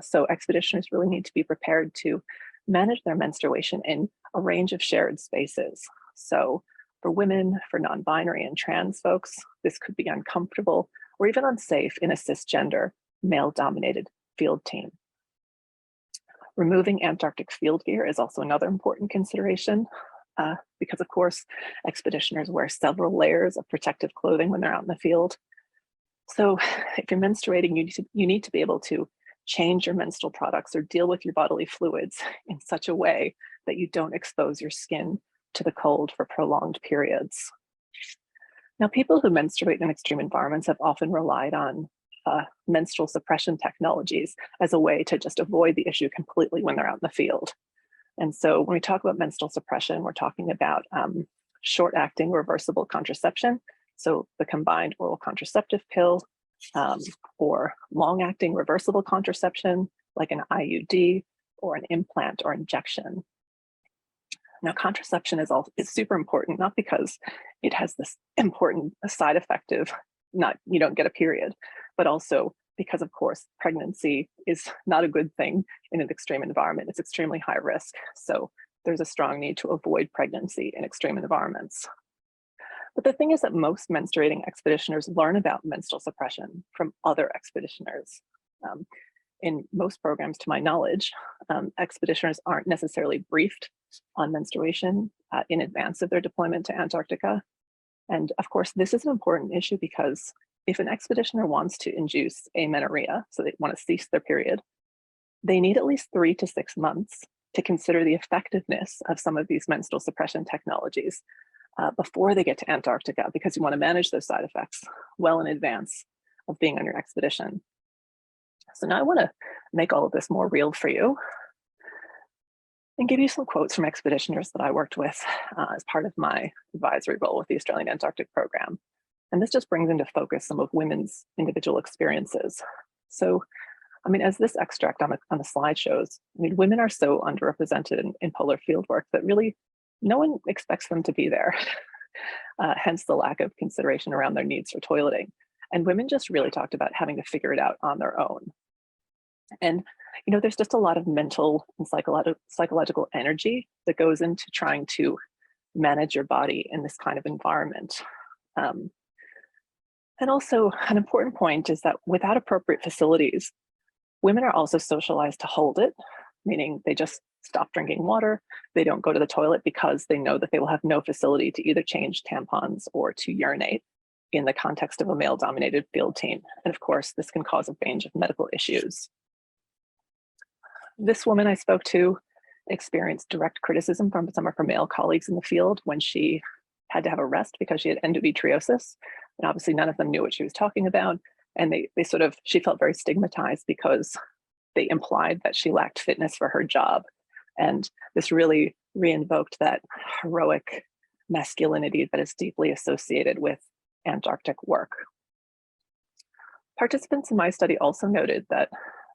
So expeditioners really need to be prepared to manage their menstruation in a range of shared spaces. So for women, for non-binary and trans folks, this could be uncomfortable or even unsafe in a cisgender, male-dominated field team. Removing Antarctic field gear is also another important consideration because, of course, expeditioners wear several layers of protective clothing when they're out in the field. So if you're menstruating, you need to be able to change your menstrual products or deal with your bodily fluids in such a way that you don't expose your skin to the cold for prolonged periods. Now, people who menstruate in extreme environments have often relied on menstrual suppression technologies as a way to just avoid the issue completely when they're out in the field. And so when we talk about menstrual suppression, we're talking about short-acting reversible contraception. So the combined oral contraceptive pill or long-acting reversible contraception, like an IUD or an implant or injection. Now, contraception is super important, not because it has this important side effect of you don't get a period, but also because, of course, pregnancy is not a good thing in an extreme environment. It's extremely high risk. So there's a strong need to avoid pregnancy in extreme environments. But the thing is that most menstruating expeditioners learn about menstrual suppression from other expeditioners. In most programs, to my knowledge, expeditioners aren't necessarily briefed on menstruation in advance of their deployment to Antarctica. And of course, this is an important issue because if an expeditioner wants to induce amenorrhea, so they want to cease their period, they need at least 3 to 6 months to consider the effectiveness of some of these menstrual suppression technologies before they get to Antarctica, because you want to manage those side effects well in advance of being on your expedition. So now I want to make all of this more real for you and give you some quotes from expeditioners that I worked with as part of my advisory role with the Australian Antarctic Program. And this just brings into focus some of women's individual experiences. So, I mean, as this extract on the slide shows, I mean, women are so underrepresented in polar field work that really no one expects them to be there, hence the lack of consideration around their needs for toileting. And women just really talked about having to figure it out on their own. And, there's just a lot of mental and psychological energy that goes into trying to manage your body in this kind of environment. And also an important point is that without appropriate facilities, women are also socialized to hold it, meaning they just stop drinking water. They don't go to the toilet because they know that they will have no facility to either change tampons or to urinate in the context of a male-dominated field team. And of course, this can cause a range of medical issues. This woman I spoke to experienced direct criticism from some of her male colleagues in the field when she had to have a rest because she had endometriosis. And obviously none of them knew what she was talking about. And she felt very stigmatized because they implied that she lacked fitness for her job. And this really reinvoked that heroic masculinity that is deeply associated with Antarctic work. Participants in my study also noted that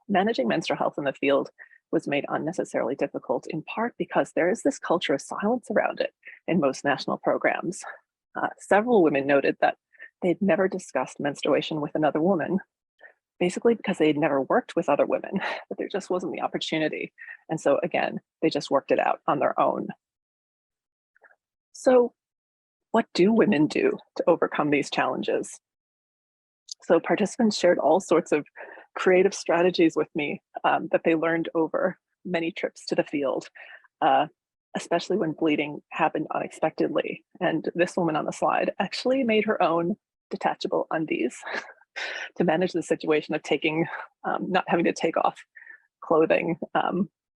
managing menstrual health in the field was made unnecessarily difficult, in part because there is this culture of silence around it in most national programs. Several women noted that they'd never discussed menstruation with another woman, basically because they had never worked with other women, but there just wasn't the opportunity. And so again, they just worked it out on their own. So what do women do to overcome these challenges? So participants shared all sorts of creative strategies with me that they learned over many trips to the field, especially when bleeding happened unexpectedly. And this woman on the slide actually made her own detachable undies to manage the situation of not having to take off clothing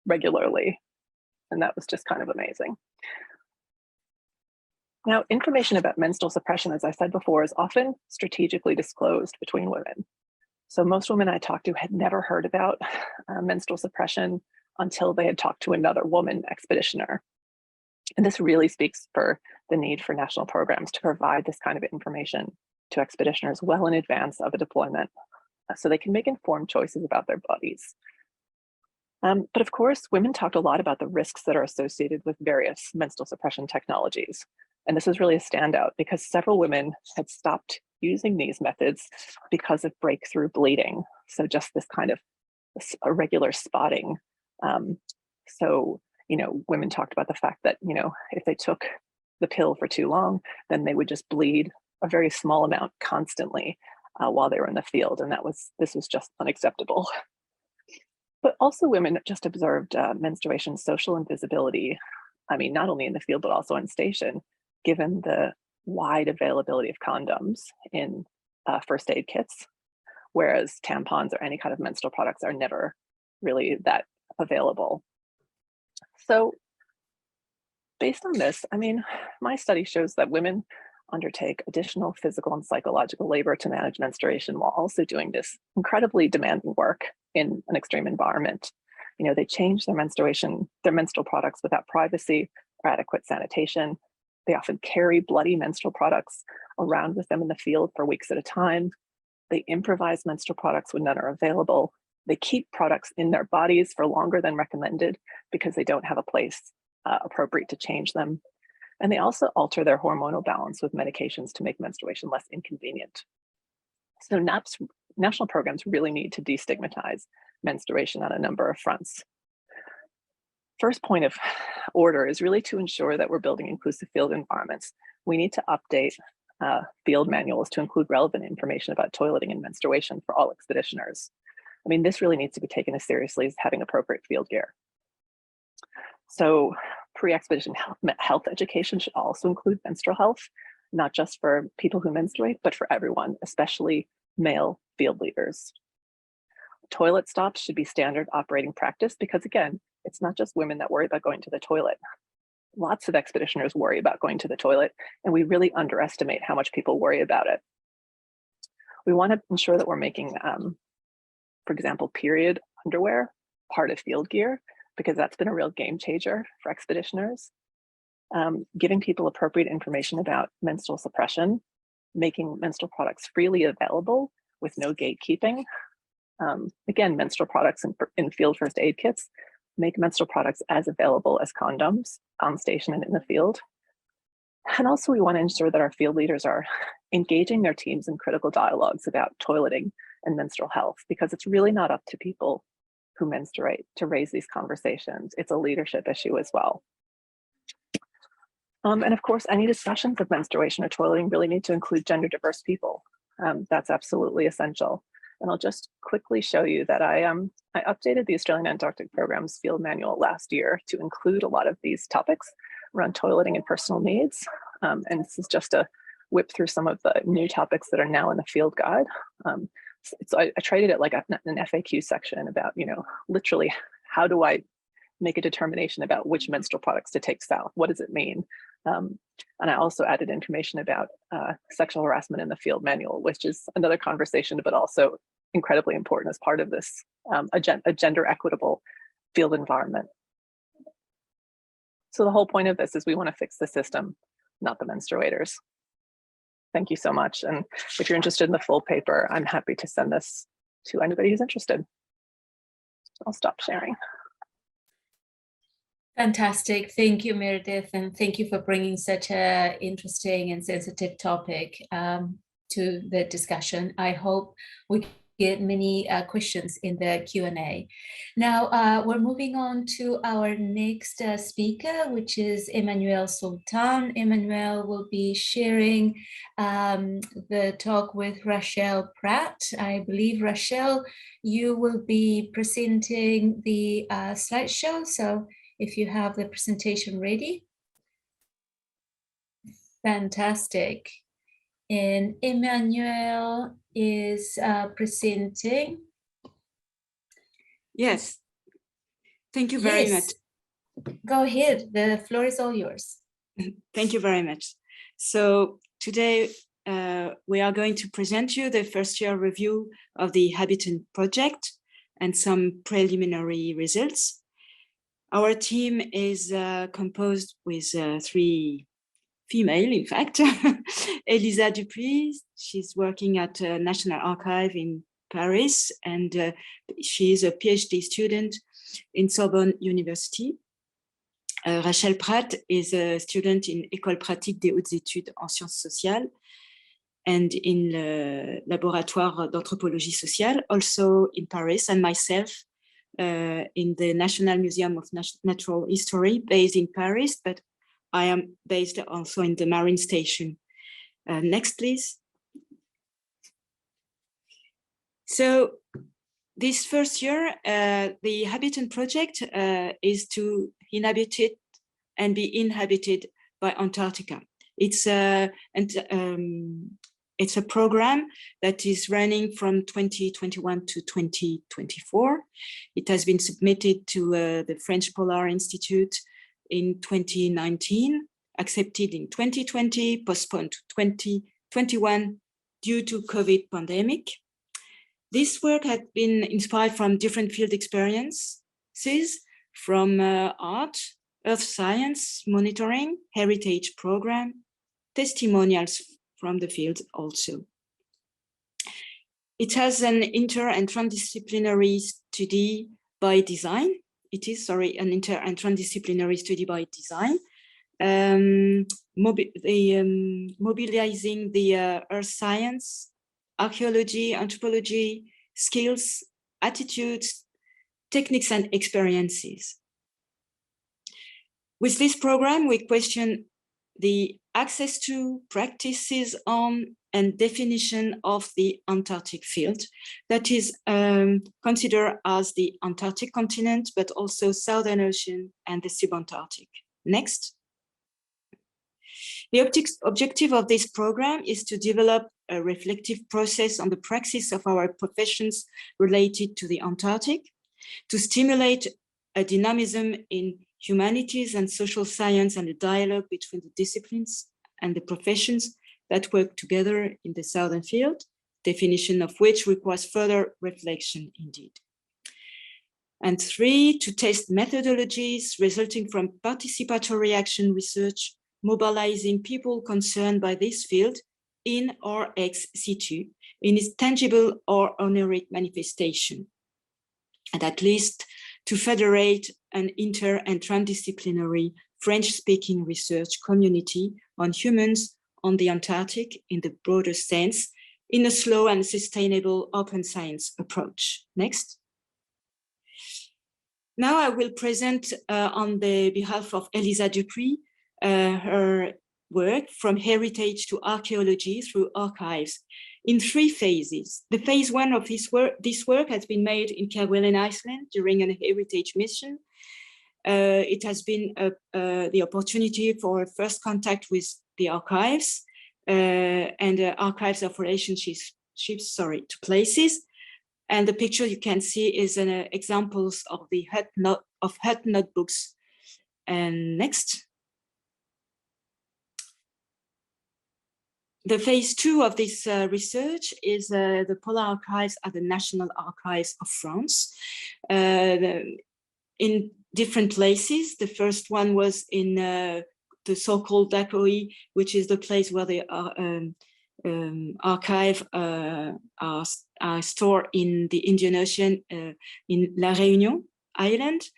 regularly. And that was just kind of amazing. Now, information about menstrual suppression, as I said before, is often strategically disclosed between women. So most women I talked to had never heard about menstrual suppression until they had talked to another woman expeditioner. And this really speaks for the need for national programs to provide this kind of information to expeditioners well in advance of a deployment so they can make informed choices about their bodies. But of course, women talked a lot about the risks that are associated with various menstrual suppression technologies. And this is really a standout because several women had stopped using these methods because of breakthrough bleeding. So just this kind of irregular spotting. So, women talked about the fact that, if they took the pill for too long, then they would just bleed a very small amount constantly while they were in the field. And this was just unacceptable. But also women just observed menstruation's social invisibility. I mean, not only in the field, but also on station, given the wide availability of condoms in first aid kits, whereas tampons or any kind of menstrual products are never really that available. So based on this, my study shows that women undertake additional physical and psychological labor to manage menstruation while also doing this incredibly demanding work in an extreme environment. They change their menstrual products without privacy or adequate sanitation. They often carry bloody menstrual products around with them in the field for weeks at a time. They improvise menstrual products when none are available. They keep products in their bodies for longer than recommended because they don't have a place appropriate to change them. And they also alter their hormonal balance with medications to make menstruation less inconvenient. So national programs really need to destigmatize menstruation on a number of fronts. First point of order is really to ensure that we're building inclusive field environments. We need to update field manuals to include relevant information about toileting and menstruation for all expeditioners. This really needs to be taken as seriously as having appropriate field gear. So pre-expedition health education should also include menstrual health, not just for people who menstruate, but for everyone, especially male field leaders. Toilet stops should be standard operating practice because, again, it's not just women that worry about going to the toilet. Lots of expeditioners worry about going to the toilet, and we really underestimate how much people worry about it. We want to ensure that we're making, for example, period underwear part of field gear, because that's been a real game changer for expeditioners. Giving people appropriate information about menstrual suppression, making menstrual products freely available with no gatekeeping. Again, menstrual products in field first aid kits make menstrual products as available as condoms on station and in the field. And also we want to ensure that our field leaders are engaging their teams in critical dialogues about toileting and menstrual health, because it's really not up to people who menstruate to raise these conversations. It's a leadership issue as well. And of course, any discussions of menstruation or toileting really need to include gender diverse people. That's absolutely essential. And I'll just quickly show you that I updated the Australian Antarctic Program's field manual last year to include a lot of these topics around toileting and personal needs. And this is just a whip through some of the new topics that are now in the field guide. So I treated it like an FAQ section about, literally, how do I make a determination about which menstrual products to take south? What does it mean? And I also added information about sexual harassment in the field manual, which is another conversation, but also incredibly important as part of this a gender equitable field environment. So the whole point of this is we want to fix the system, not the menstruators. Thank you so much. And if you're interested in the full paper, I'm happy to send this to anybody who's interested. I'll stop sharing. Fantastic. Thank you, Meredith. And thank you for bringing such an interesting and sensitive topic to the discussion. I hope we get many questions in the Q&A. Now, we're moving on to our next speaker, which is Emmanuel Sultan. Emmanuel will be sharing the talk with Rachel Pratt. I believe, Rachel, you will be presenting the slideshow. So if you have the presentation ready. Fantastic. And Emmanuel is presenting. Yes, thank you very much. Go ahead, the floor is all yours. Thank you very much. So today we are going to present you the first year review of the Habitant project and some preliminary results. Our team is composed with three female, in fact. Elisa Dupuis, she's working at National Archive in Paris, and she is a PhD student in Sorbonne University. Rachel Pratt is a student in École pratique des hautes études en sciences sociales and in le laboratoire d'anthropologie sociale, also in Paris, and myself in the National Museum of Natural History, based in Paris, but I am based also in the Marine Station. Next, please. So this first year, the Habitant project is to inhabit it and be inhabited by Antarctica. It's a program that is running from 2021 to 2024. It has been submitted to the French Polar Institute in 2019, accepted in 2020, postponed to 2021 due to COVID pandemic. This work had been inspired from different field experiences, from art, earth science, monitoring, heritage program, testimonials from the field also. It has an inter and transdisciplinary study by design. It is, sorry, an inter and transdisciplinary study by design, mobilizing the earth science, archaeology, anthropology, skills, attitudes, techniques, and experiences. With this program, we question the access to, practices on, and definition of the Antarctic field that is considered as the Antarctic continent, but also Southern Ocean and the subantarctic. Next. The objective of this program is to develop a reflective process on the praxis of our professions related to the Antarctic, to stimulate a dynamism in humanities and social science and a dialogue between the disciplines and the professions that work together in the southern field, definition of which requires further reflection indeed. And 3, to test methodologies resulting from participatory action research, mobilizing people concerned by this field in or ex situ, in its tangible or honorific manifestation. And at least to federate an inter and transdisciplinary French-speaking research community on humans on the Antarctic in the broader sense, in a slow and sustainable open science approach. Next. Now I will present on the behalf of Elisa Dupuis her work from heritage to archaeology through archives in 3 phases. The phase 1 of this work has been made in Kerguelen, Iceland during a heritage mission. It has been the opportunity for first contact with the archives and archives of relationships to places. And the picture you can see is examples of the hut notebooks. And next. The phase 2 of this research is the Polar Archives at the National Archives of France in different places. The first one was in the so-called Dacoy, which is the place where the archive are stored in the Indian Ocean in La Réunion Island,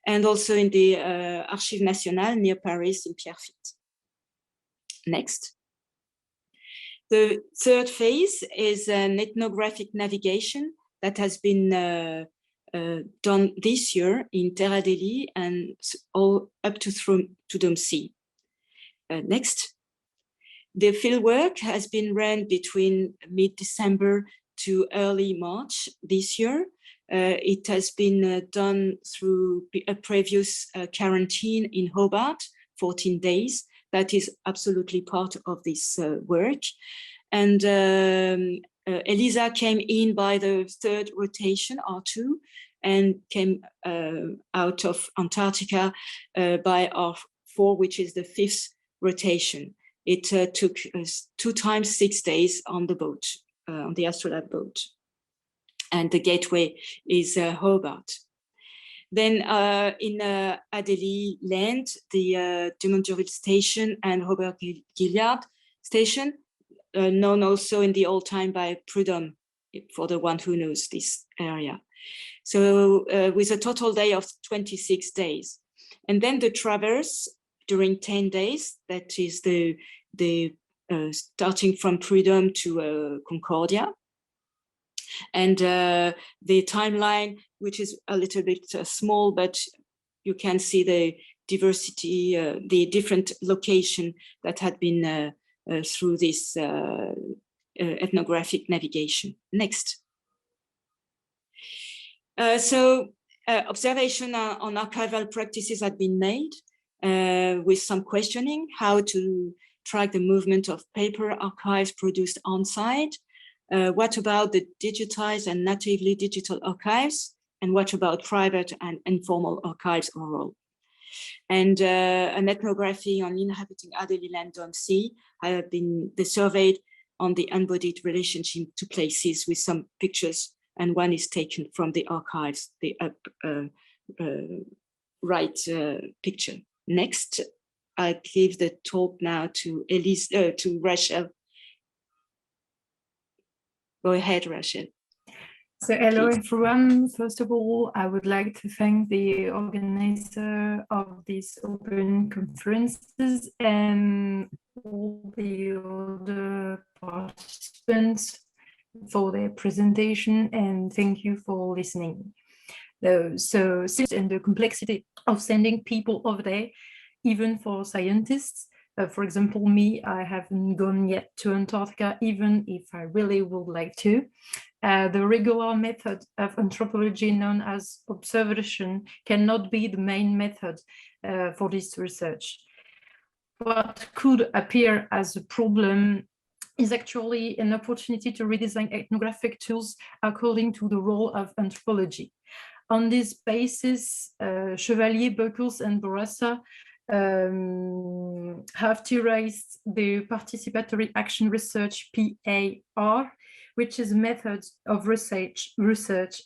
and also in the Archives Nationales near Paris in Pierrefitte. Next. The third phase is an ethnographic navigation that has been done this year in Terra Delhi and all up to Dome Sea. Next. The fieldwork has been run between mid-December to early March this year. It has been done through a previous quarantine in Hobart, 14 days. That is absolutely part of this work. And Elisa came in by the third rotation, R2, and came out of Antarctica by R4, which is the fifth rotation. It took 2 times 6 days on the boat, on the astrolabe boat. And the gateway is Hobart. Then in Adélie Land, the Dumont d'Urville station and Robert-Gilyard station, known also in the old time by Prudhomme, for the one who knows this area. So with a total day of 26 days. And then the traverse during 10 days, that is the starting from Prudhomme to Concordia. And the timeline, which is a little bit small, but you can see the diversity, the different location that had been through this ethnographic navigation. Next. Observation on archival practices had been made with some questioning, how to track the movement of paper archives produced on site. What about the digitized and natively digital archives? And what about private and informal archives overall? And an ethnography on inhabiting Adélie Land on Sea have been surveyed on the embodied relationship to places with some pictures, and one is taken from the archives, the right picture. Next, I give the talk now to to Rachel. Go ahead, Rachel. So hello everyone. First of all, I would like to thank the organizer of these open conferences and all the other participants for their presentation, and thank you for listening. So since and the complexity of sending people over there, even for scientists, for example, me, I haven't gone yet to Antarctica, even if I really would like to. The regular method of anthropology known as observation cannot be the main method for this research. What could appear as a problem is actually an opportunity to redesign ethnographic tools according to the role of anthropology. On this basis, Chevalier, Buckles, and Bourassa have theorized the participatory action research, PAR, which is a method of research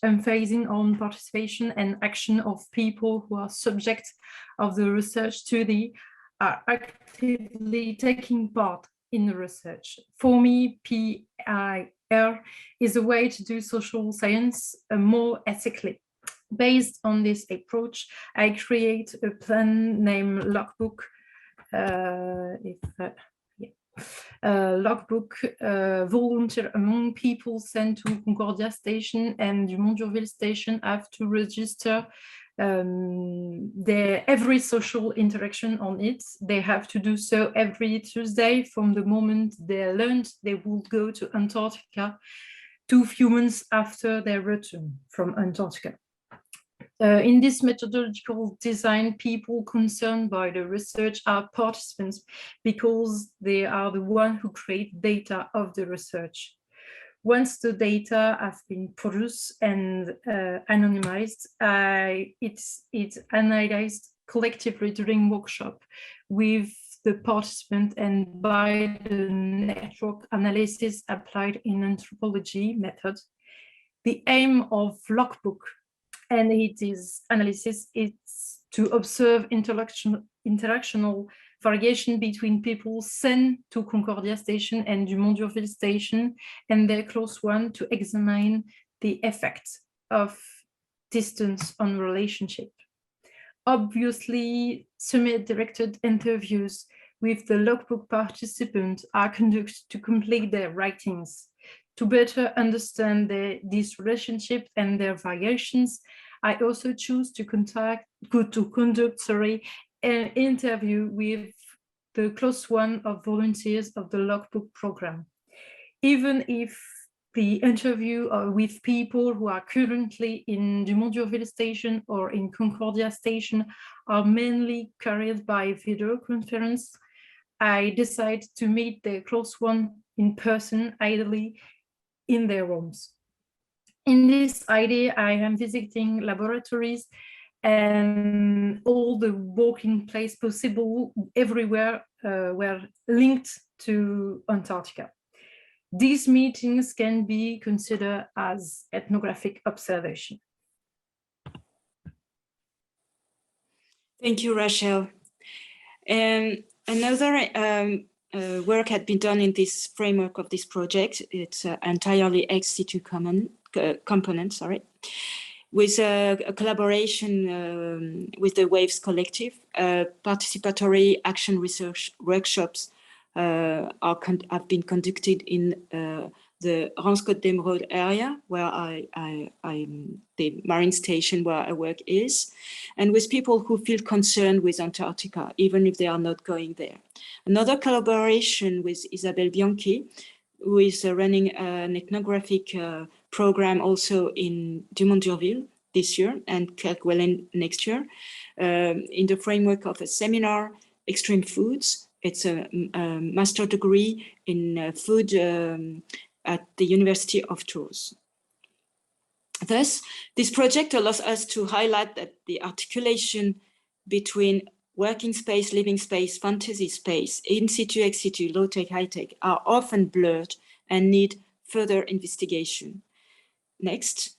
emphasizing on participation and action of people who are subject of the research to the actively taking part in the research. For me, PIR is a way to do social science more ethically. Based on this approach, I create a plan named Logbook. Logbook volunteer among people sent to Concordia Station and Dumont d'Urville Station have to register their every social interaction on it. They have to do so every Tuesday from the moment they learned they would go to Antarctica to a few months after their return from Antarctica. In this methodological design, people concerned by the research are participants because they are the ones who create data of the research. Once the data have been produced and anonymized, it's analyzed collectively during workshop with the participant and by the network analysis applied in anthropology method. The aim of Logbook and its analysis is to observe interactional variation between people sent to Concordia Station and Dumont d'Urville Station and their close one to examine the effects of distance on relationship. Obviously, summit-directed interviews with the logbook participants are conducted to complete their writings. To better understand this relationship and their variations, I also choose to conduct an interview with the close one of volunteers of the logbook program. Even if the interview with people who are currently in Dumont d'Urville station or in Concordia station are mainly carried by video conference, I decide to meet the close one in person, ideally in their rooms. In this idea, I am visiting laboratories and all the working place possible everywhere were linked to Antarctica. These meetings can be considered as ethnographic observation. Thank you, Rachel. Another work had been done in this framework of this project. It's entirely ex situ component, with a collaboration with the WAVES collective. Participatory action research workshops have been conducted in the Rance-Côte d'Emeraude area, where the marine station where I work is, and with people who feel concerned with Antarctica, even if they are not going there. Another collaboration with Isabelle Bianchi, who is running an ethnographic program also in Dumont d'Urville this year and Kerguelen next year, in the framework of a seminar, Extreme Foods. It's a master degree in food at the University of Tours. Thus, this project allows us to highlight that the articulation between working space, living space, fantasy space, in situ, ex situ, low tech, high tech are often blurred and need further investigation. Next.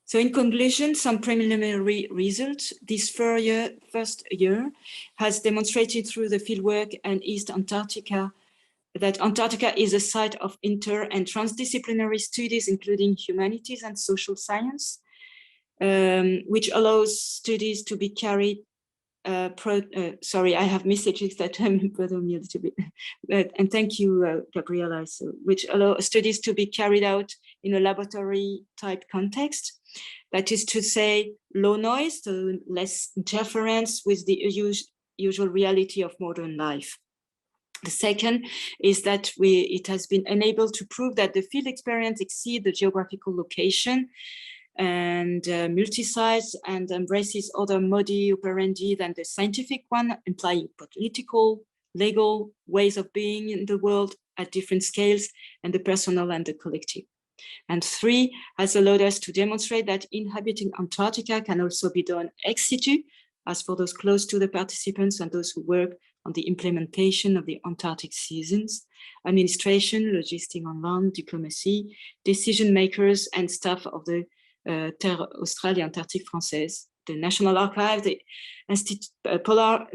So in conclusion, some preliminary results. This first year has demonstrated through the fieldwork and East Antarctica that Antarctica is a site of inter and transdisciplinary studies, including humanities and social science, which allows studies to be carried. Sorry, I have messages that bother me a little bit. And thank you, Gabriela. So, which allow studies to be carried out in a laboratory type context. That is to say, low noise, so less interference with the usual reality of modern life. The second is that it has been enabled to prove that the field experience exceeds the geographical location and multi-size and embraces other modi operandi than the scientific one, implying political, legal ways of being in the world at different scales, and the personal and the collective. And three, has allowed us to demonstrate that inhabiting Antarctica can also be done ex situ, as for those close to the participants and those who work on the implementation of the Antarctic seasons, administration, logistics on land, diplomacy, decision makers, and staff of the Terre Australe et Antarctique Française, the National Archive, the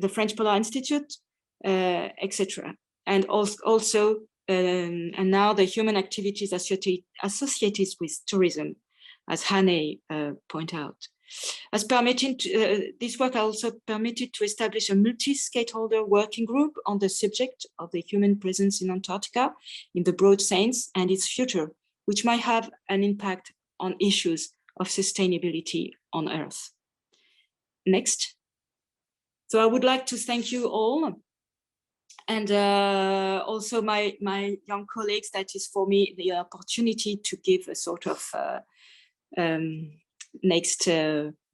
French Polar Institute, etc. And also, and now the human activities associated with tourism, as Hannay pointed out. As permitting this work also permitted to establish a multi-stakeholder working group on the subject of the human presence in Antarctica in the broad sense and its future, which might have an impact on issues of sustainability on Earth. Next. So I would like to thank you all, and also my young colleagues. That is for me the opportunity to give a sort of next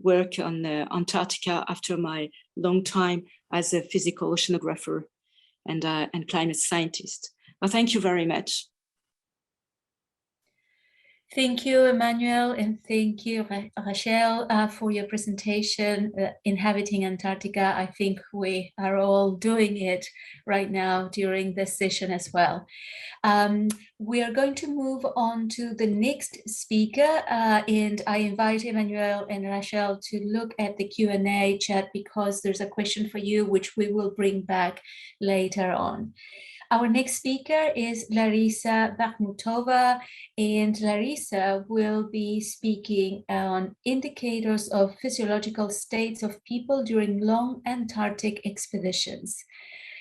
work on Antarctica after my long time as a physical oceanographer and climate scientist. Well, thank you very much. Thank you, Emmanuel, and thank you, Rachel, for your presentation. Inhabiting Antarctica, I think we are all doing it right now during this session as well. We are going to move on to the next speaker, and I invite Emmanuel and Rachel to look at the Q&A chat because there's a question for you, which we will bring back later on. Our next speaker is Larisa Bakhmutova, and Larisa will be speaking on indicators of physiological states of people during long Antarctic expeditions.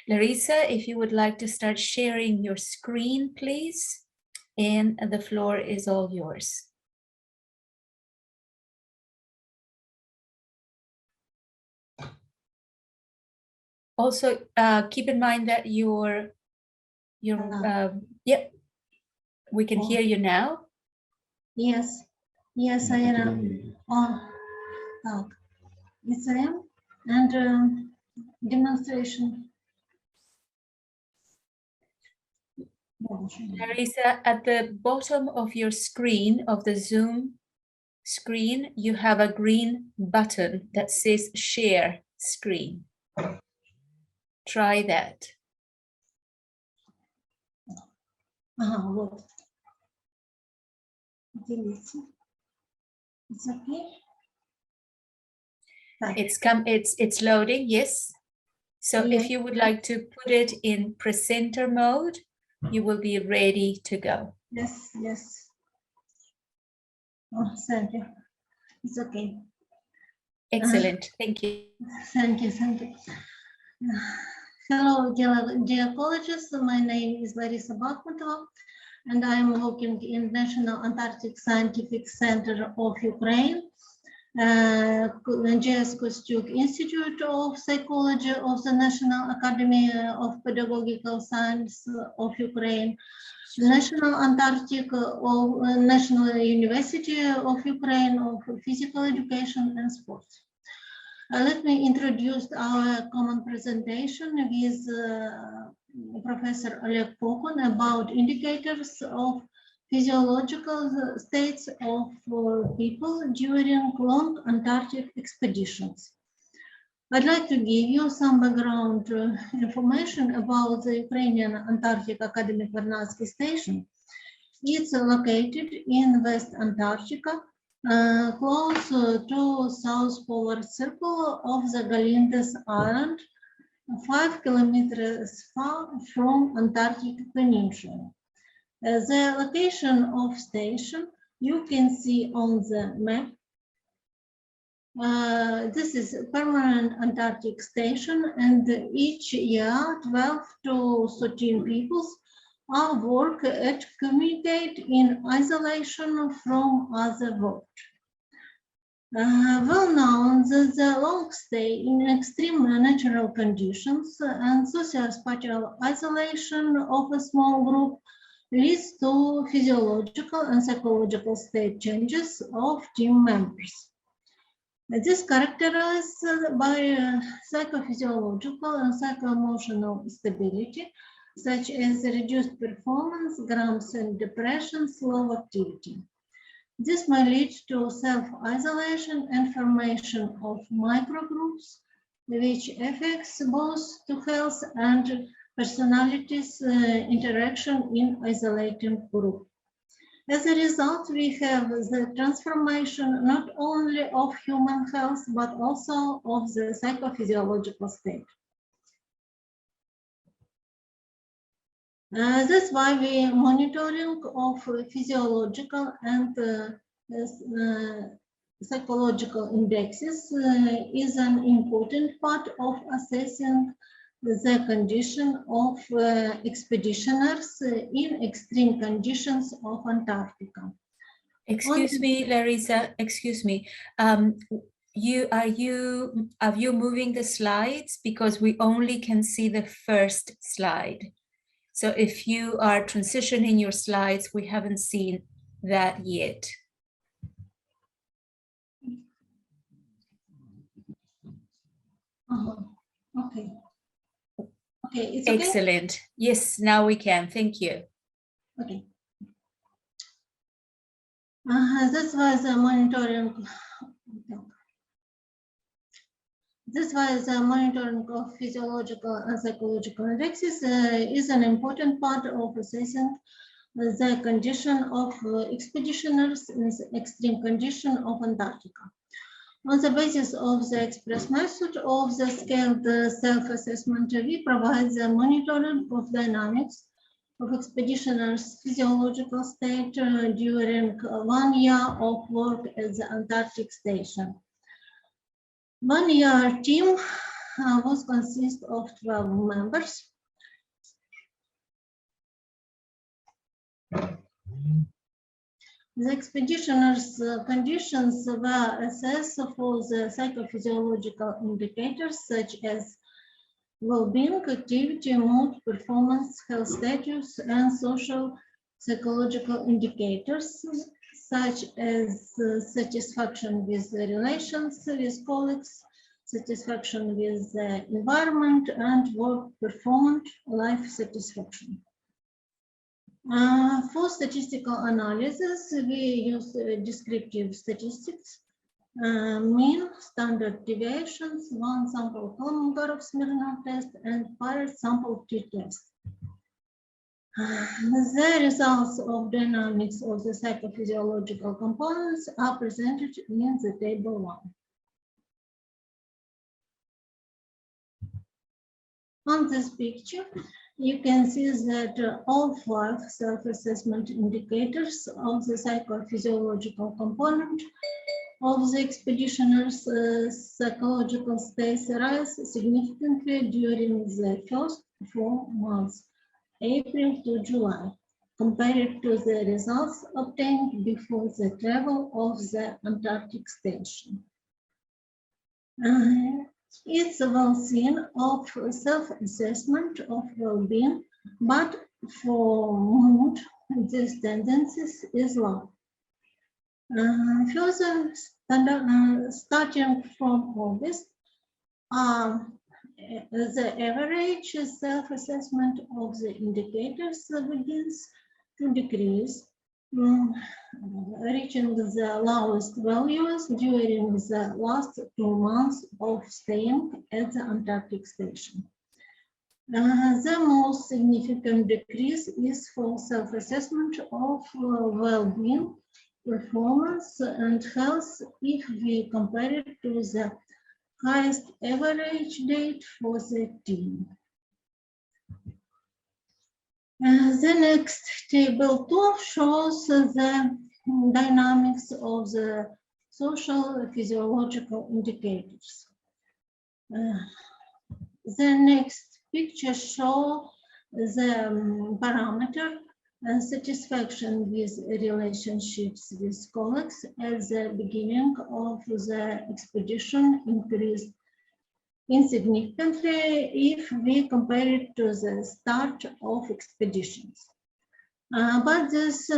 Larisa, if you would like to start sharing your screen, please, and the floor is all yours. Also, keep in mind that yep, we can hear you now. Yes, yes, I am. Yes, I am. And demonstration. Larisa, at the bottom of your screen, of the Zoom screen, you have a green button that says share screen. Try that. Вот. Делиться. It's okay. It's loading, yes. So Yeah. if you would like to put it in presenter mode, you will be ready to go. Yes, yes. Oh, thank you. It's okay. Excellent, thank you. Thank you, thank you. Hello, dear colleagues. My name is Larisa Bakhmutova, and I'm working in National Antarctic Scientific Center of Ukraine, J.S. Kostyuk Institute of Psychology of the National Academy of Pedagogical Science of Ukraine, National Antarctic National University of Ukraine of Physical Education and Sports. Let me introduce our common presentation with Professor Oleg Pokhon about indicators of physiological states of people during long Antarctic expeditions. I'd like to give you some background information about the Ukrainian Antarctic Academic Vernadsky Station. It's located in West Antarctica, close to South Polar Circle of the Galindes Island, 5 kilometers far from Antarctic Peninsula. The location of station you can see on the map. This is a permanent Antarctic station, and each year 12 to 13 people are work at communicate in isolation from other world. Well known that the long stay in extreme natural conditions and socio-spatial isolation of a small group leads to physiological and psychological state changes of team members. This is characterized by psychophysiological and psycho-emotional stability, such as reduced performance, grumps and depression, slow activity. This may lead to self-isolation and formation of microgroups, which affects both to health and personalities' interaction in isolating group. As a result, we have the transformation not only of human health, but also of the psychophysiological state. That's why we monitoring of physiological and psychological indexes is an important part of assessing the condition of expeditioners in extreme conditions of Antarctica. Excuse me, Larisa, excuse me. Are you moving the slides? Because we only can see the first slide. So if you are transitioning your slides, we haven't seen that yet. Okay. Okay, it's okay? Excellent. Yes, now we can. Thank you. Okay. This was a monitoring. This was a monitoring of physiological and psychological indexes is an important part of assessing the condition of expeditioners in the extreme condition of Antarctica. On the basis of the express method of the scaled self-assessment, we provide the monitoring of dynamics of expeditioners' physiological state during 1 year of work at the Antarctic station. 1 year team was consist of 12 members. The expeditioners' conditions were assessed for the psychophysiological indicators such as well-being, activity, mood, performance, health status, and social psychological indicators such as satisfaction with the relations with colleagues, satisfaction with the environment, and work performance, life satisfaction. For statistical analysis, we use descriptive statistics, mean, standard deviations, one sample Kolmogorov-Smirnov test, and pirate sample t-test. The results of dynamics of the psychophysiological components are presented in the table 1. On this picture, you can see that all 5 self-assessment indicators of the psychophysiological component of the expeditioners' psychological states rise significantly during the first 4 months, April to July, compared to the results obtained before the travel of the Antarctic station. It's well seen of self-assessment of well-being, but for mood, this tendency is low. Further, starting from August, the average self-assessment of the indicators begins to decrease, reaching the lowest values during the last 2 months of staying at the Antarctic station. The most significant decrease is for self-assessment of well-being, performance, and health if we compare it to the highest average date for the team. The next table 2 shows the dynamics of the social physiological indicators. The next picture shows the parameter satisfaction with relationships with colleagues at the beginning of the expedition increased insignificantly if we compare it to the start of expeditions. But this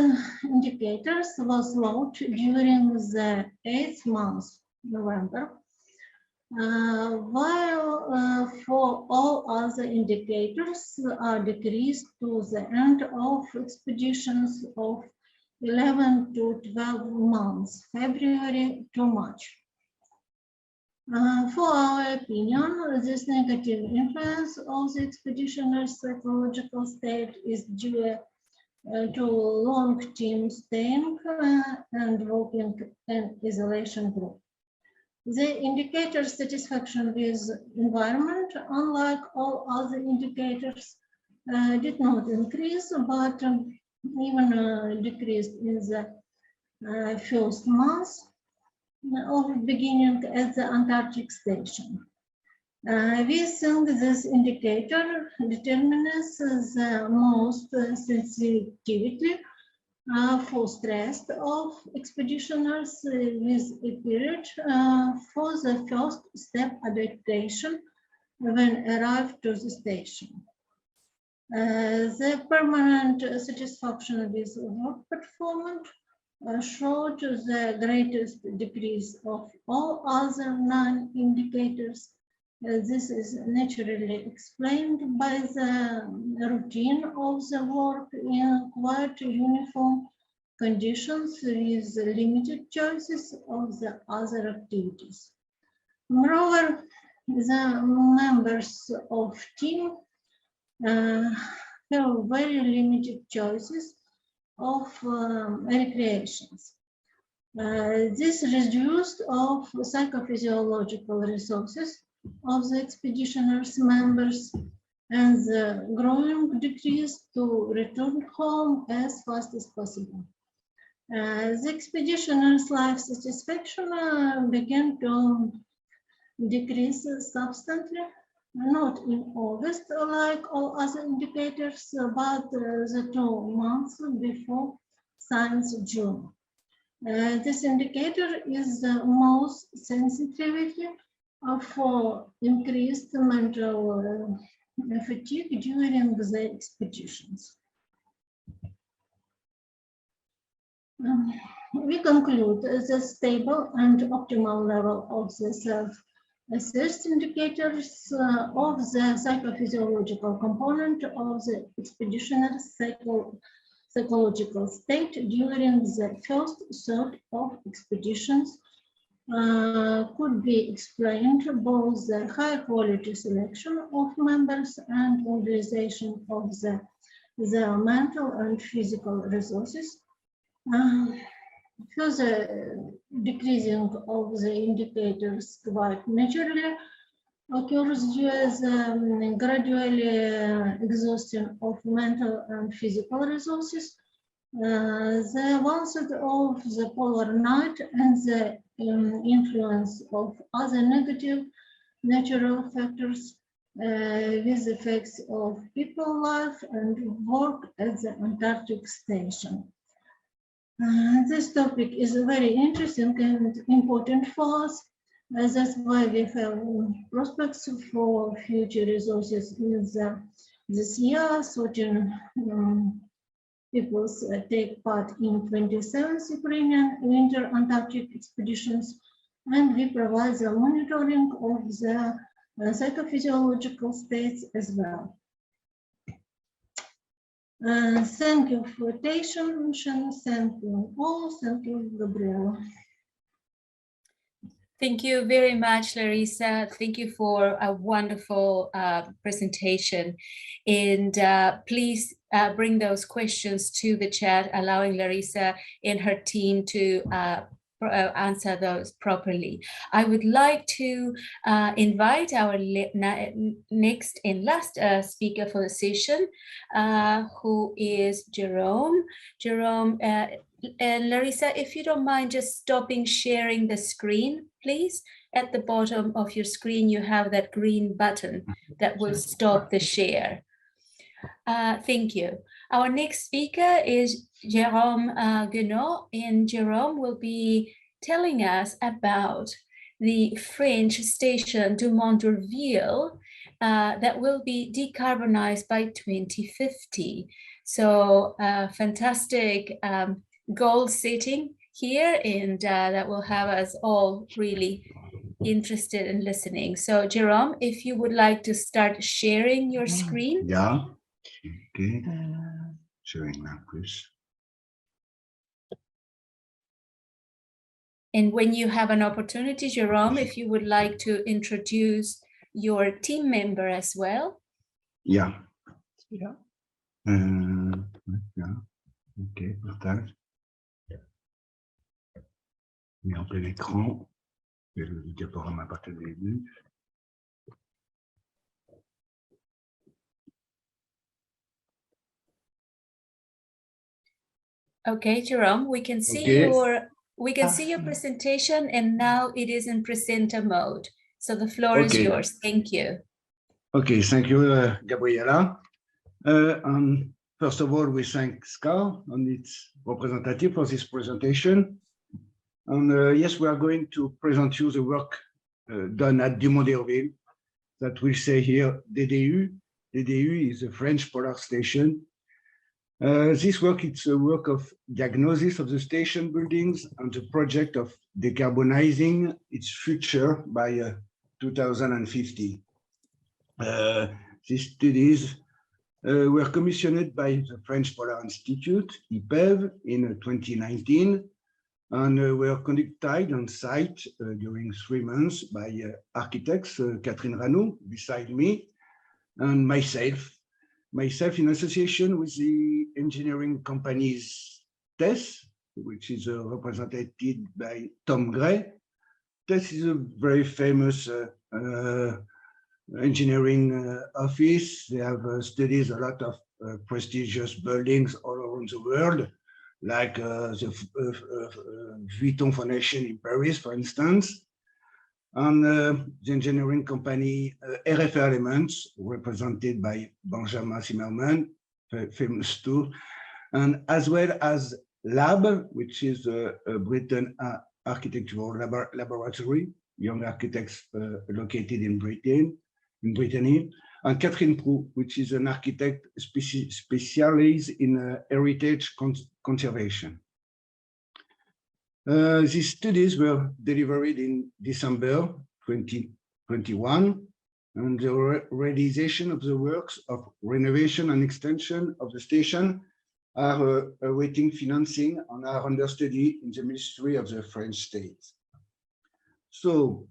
indicators was low during the 8th month, November, while for all other indicators are decreased to the end of expeditions of 11 to 12 months, February to March. For our opinion, this negative influence of the expeditioner's psychological state is due to long team staying and working in isolation group. The indicator satisfaction with environment, unlike all other indicators, did not increase, but even decreased in the first month of beginning at the Antarctic station. We think this indicator determines the most sensitivity for stress of expeditioners with a period for the first step adaptation when arrived to the station. The permanent satisfaction with work performance showed the greatest decrease of all other non-indicators. This is naturally explained by the routine of the work in quite uniform conditions with limited choices of the other activities. Moreover, the members of team have very limited choices of recreations. This reduced of psychophysiological resources of the expeditioners' members and the growing decrease to return home as fast as possible. The expeditioners' life satisfaction began to decrease substantially, not in August like all other indicators, but the 2 months before since June. This indicator is the most sensitivity for increased mental fatigue during the expeditions. We conclude the stable and optimal level of the self-assessed indicators of the psychophysiological component of the expeditionary psychological state during the first third of expeditions could be explained both the high quality selection of members and mobilization of the mental and physical resources. Further decreasing of the indicators quite naturally occurs due to the gradually exhaustion of mental and physical resources, the onset of the polar night and the influence of other negative natural factors with effects of people life and work at the Antarctic station. This topic is very interesting and important for us. That's why we have prospects for future resources in this year. Certain peoples take part in 27th Ukrainian winter Antarctic expeditions, and we provide the monitoring of the psychophysiological states as well. Thank you for attention. Thank you all. Thank you, Gabriela. Thank you very much, Larissa. Thank you for a wonderful presentation. And please bring those questions to the chat, allowing Larissa and her team to answer those properly. I would like to invite our next and last speaker for the session, who is Jerome. Jerome, and Larissa, if you don't mind just stopping sharing the screen, please. At the bottom of your screen, you have that green button that will stop the share. Thank you. Our next speaker is Jérôme Guenot, and Jérôme will be telling us about the French station du Mont d'Urville that will be decarbonized by 2050. So fantastic goal setting here, and that will have us all really interested in listening. So Jérôme, if you would like to start sharing your screen. Yeah. Okay. Sharing now, please. And when you have an opportunity, Jérôme, if you would like to introduce your team member as well. Yeah. Yeah. Yeah. Ok, partage. Mis en plein écran. Et le diaporama à partir du début. Okay, Jérôme, we can see your presentation, and now it is in presenter mode. So the floor is yours. Thank you. Okay, thank you, Gabriela. First of all, we thank SCAR and its representative for this presentation. And yes, we are going to present you the work done at du Mont d'Urville that we say here DDU. DDU is a French polar station. This work, it's a work of diagnosis of the station buildings and the project of decarbonizing its future by 2050. These studies were commissioned by the French Polar Institute, IPEV, in 2019, and were conducted on site during 3 months by architects, Catherine Ranou, beside me, and myself in association with the engineering companies TESS, which is represented by Tom Gray. This is a very famous engineering office. They have studied a lot of prestigious buildings all around the world, like the Vuitton Foundation in Paris, for instance. And the engineering company RF Elements, represented by Benjamin Zimmerman, famous too, and as well as Lab, which is a Britain architectural laboratory, young architects located in Brittany, and Catherine Proux, which is an architect specialized in heritage conservation. These studies were delivered in December 2021, and the realization of the works of renovation and extension of the station are awaiting financing and are under study in the Ministry of the French State. So,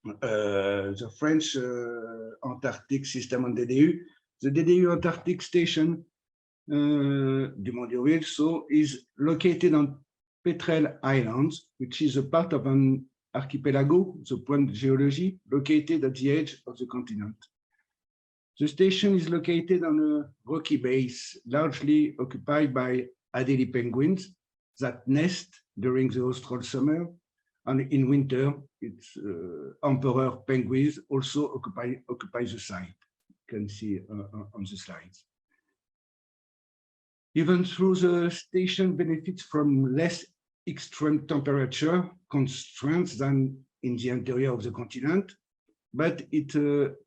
the French Antarctic system on DDU, the DDU Antarctic station du Mont-Durville, so is located on Petrel Island, which is a part of an archipelago, the point geology, located at the edge of the continent. The station is located on a rocky base, largely occupied by Adélie penguins that nest during the austral summer, and in winter, its emperor penguins also occupy the site. You can see on the slides. Even though the station benefits from less extreme temperature constraints than in the interior of the continent, but it's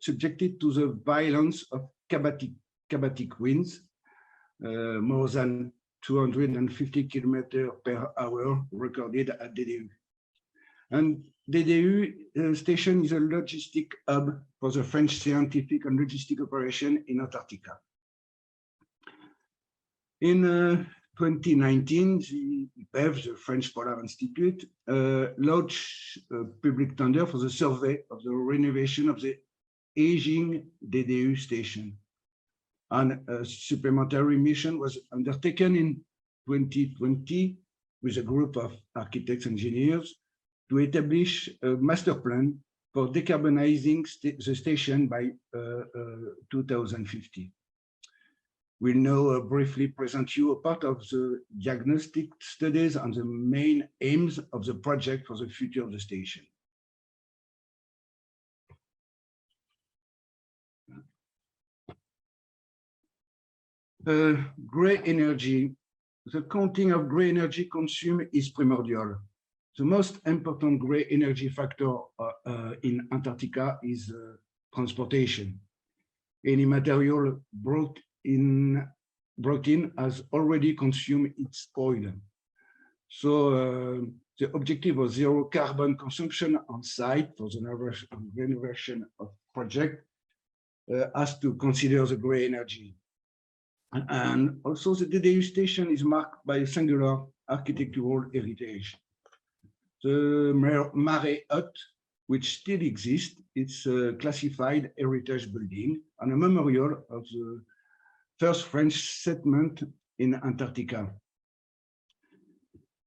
subjected to the violence of Kabatic winds, more than 250 kilometers per hour recorded at DDU. And DDU station is a logistic hub for the French scientific and logistic operation in Antarctica. In 2019, the IPEF, the French Polar Institute, launched a public tender for the survey of the renovation of the aging DDU station. And a supplementary mission was undertaken in 2020 with a group of architects and engineers to establish a master plan for decarbonizing the station by 2050. We'll now briefly present you a part of the diagnostic studies and the main aims of the project for the future of the station. Gray energy. The counting of gray energy consumed is primordial. The most important gray energy factor in Antarctica is transportation. Any material brought in has already consumed its oil. So the objective of zero carbon consumption on site for the renovation of project has to consider the gray energy. And also the DDU station is marked by a singular architectural heritage. The Mare Hut, which still exists, it's a classified heritage building and a memorial of the first French settlement in Antarctica.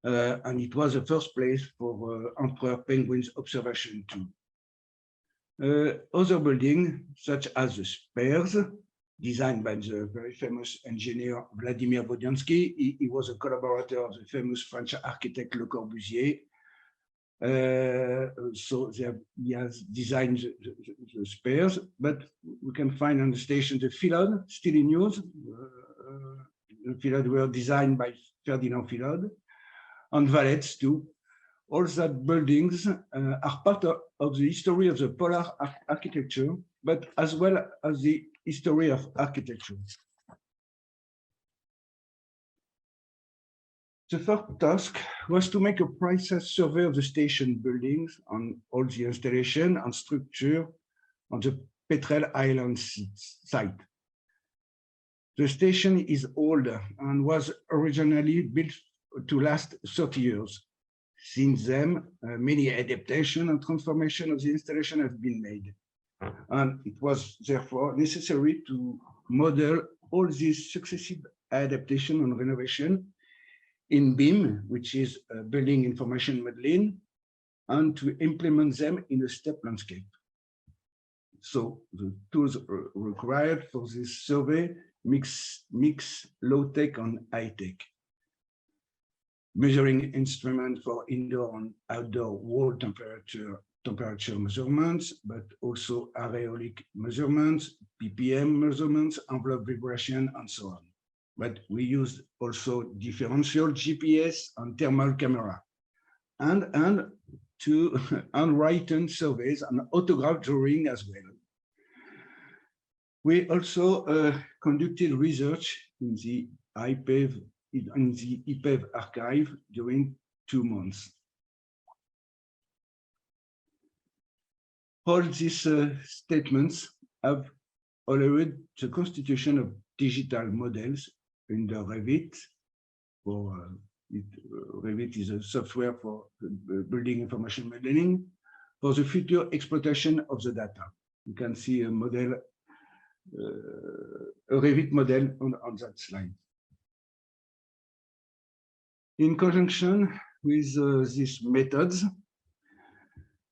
And it was the first place for emperor penguins observation too. Other buildings, such as the Spares, designed by the very famous engineer Vladimir Vodiansky. He was a collaborator of the famous French architect Le Corbusier. So he has designed the Spares, but we can find on the station the Philod, still in use. The Philod were designed by Ferdinand Philod, and Valets too. All that buildings are part of the history of the polar architecture, but as well as the history of architecture. The first task was to make a precise survey of the station buildings on all the installation and structure on the Petrel Island site. The station is old and was originally built to last 30 years. Since then, many adaptation and transformation of the installation have been made. And it was therefore necessary to model all these successive adaptation and renovation in BIM, which is building information modeling, and to implement them in a step landscape. So the tools required for this survey mix low-tech and high-tech. Measuring instrument for indoor and outdoor wall temperature measurements, but also areolic measurements, PPM measurements, envelope vibration, and so on. But we used also differential GPS and thermal camera, and to handwritten surveys and autograph drawing as well. We also conducted research in the IPEV archive during 2 months. All these statements have allowed the constitution of digital models in the Revit. Revit is a software for building information modeling for the future exploitation of the data. You can see a model, a Revit model on that slide. In conjunction with these methods,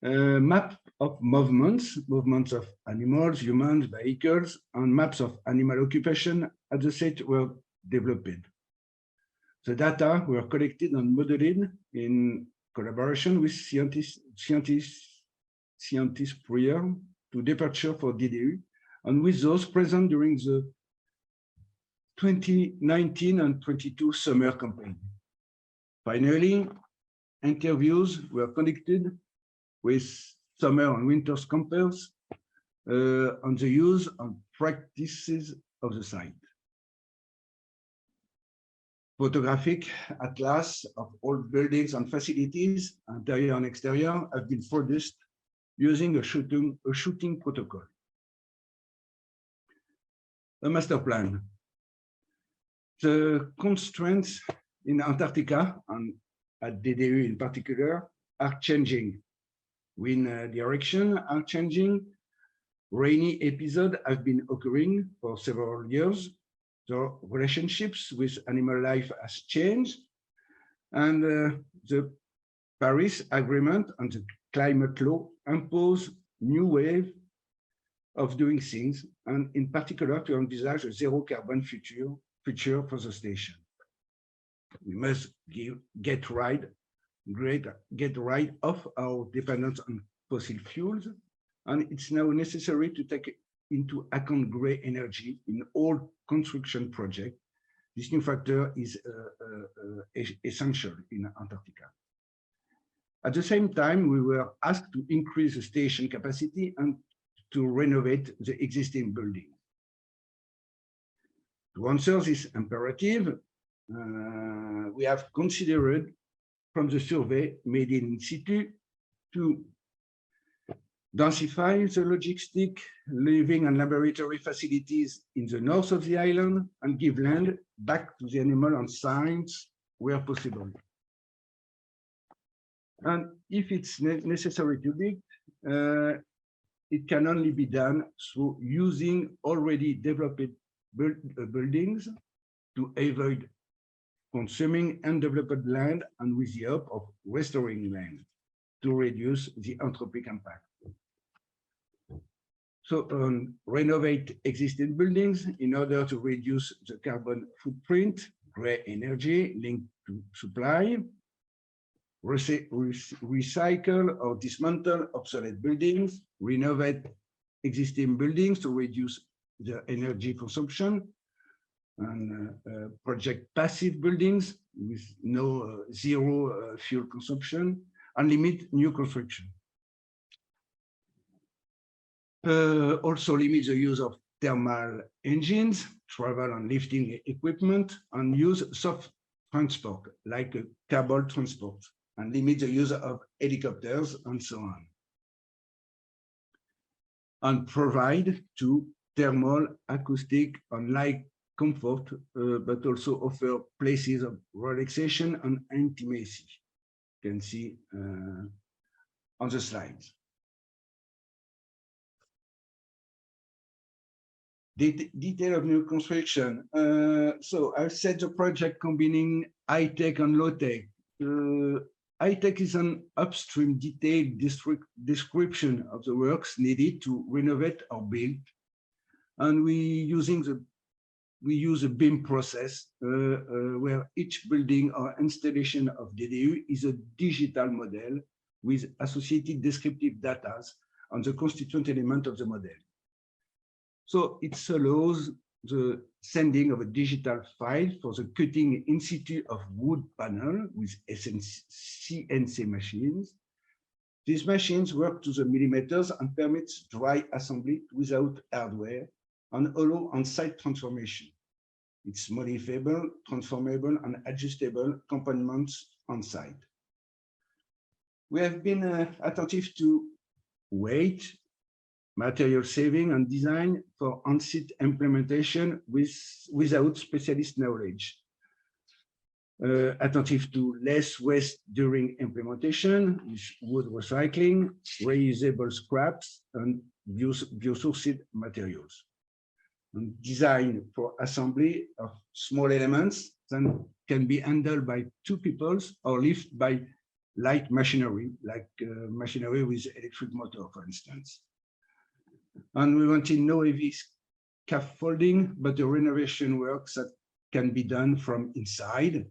map of movements of animals, humans, vehicles, and maps of animal occupation at the site were developed. The data were collected and modeled in collaboration with scientists prior to departure for DDU, and with those present during the 2019 and 22 summer campaign. Finally, interviews were conducted with summer and winter campers on the use and practices of the site. Photographic atlas of all buildings and facilities, interior and exterior, have been produced using a shooting protocol. A master plan. The constraints in Antarctica, and at DDU in particular, are changing. Wind direction are changing. Rainy episodes have been occurring for several years. The relationships with animal life has changed. And the Paris Agreement and the climate law impose new wave of doing things, and in particular to envisage a zero carbon future for the station. We must get rid of our dependence on fossil fuels, and it's now necessary to take into account gray energy in all construction projects. This new factor is essential in Antarctica. At the same time, we were asked to increase the station capacity and to renovate the existing building. To answer this imperative, we have considered from the survey made in situ to densify the logistic, living and laboratory facilities in the north of the island and give land back to the animal and science where possible. And if it's necessary to build, it can only be done through using already developed buildings to avoid consuming undeveloped land and with the help of restoring land to reduce the anthropic impact. So renovate existing buildings in order to reduce the carbon footprint, gray energy linked to supply, recycle or dismantle obsolete buildings, renovate existing buildings to reduce the energy consumption, and project passive buildings with zero fuel consumption, and limit new construction. Also limit the use of thermal engines, travel and lifting equipment, and use soft transport like cable transport, and limit the use of helicopters and so on. And provide to thermal, acoustic, and light comfort, but also offer places of relaxation and intimacy. You can see on the slides. Detail of new construction. So I've set the project combining high-tech and low-tech. High-tech is an upstream detailed description of the works needed to renovate or build. And we use a BIM process where each building or installation of DDU is a digital model with associated descriptive data on the constituent element of the model. So it allows the sending of a digital file for the cutting in situ of wood panel with CNC machines. These machines work to the millimeters and permits dry assembly without hardware and allow on-site transformation. It's modifiable, transformable, and adjustable components on-site. We have been attentive to weight, material saving, and design for on-site implementation without specialist knowledge. Attentive to less waste during implementation, with wood recycling, reusable scraps, and biosourced materials. And design for assembly of small elements that can be handled by two people or lifted by light machinery, like machinery with electric motor, for instance. And we wanted no heavy scaffolding, but the renovation works that can be done from inside,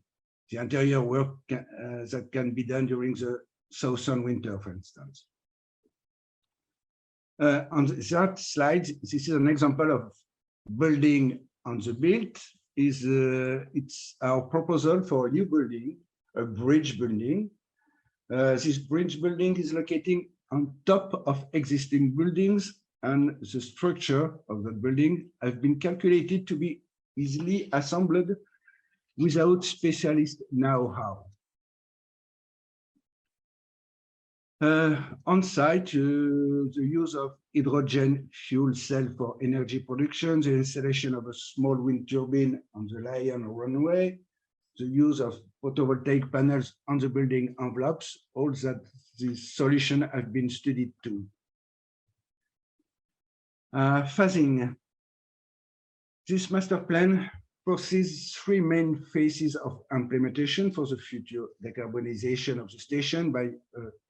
the interior work that can be done during the southern winter, for instance. On that slide, this is an example of building on the built. It's our proposal for a new building, a bridge building. This bridge building is located on top of existing buildings, and the structure of the building has been calculated to be easily assembled without specialist know-how. On site, the use of hydrogen fuel cell for energy production, the installation of a small wind turbine on the Lion runway, the use of photovoltaic panels on the building envelopes, all that this solution have been studied too. Phasing. This master plan foresees three main phases of implementation for the future decarbonization of the station by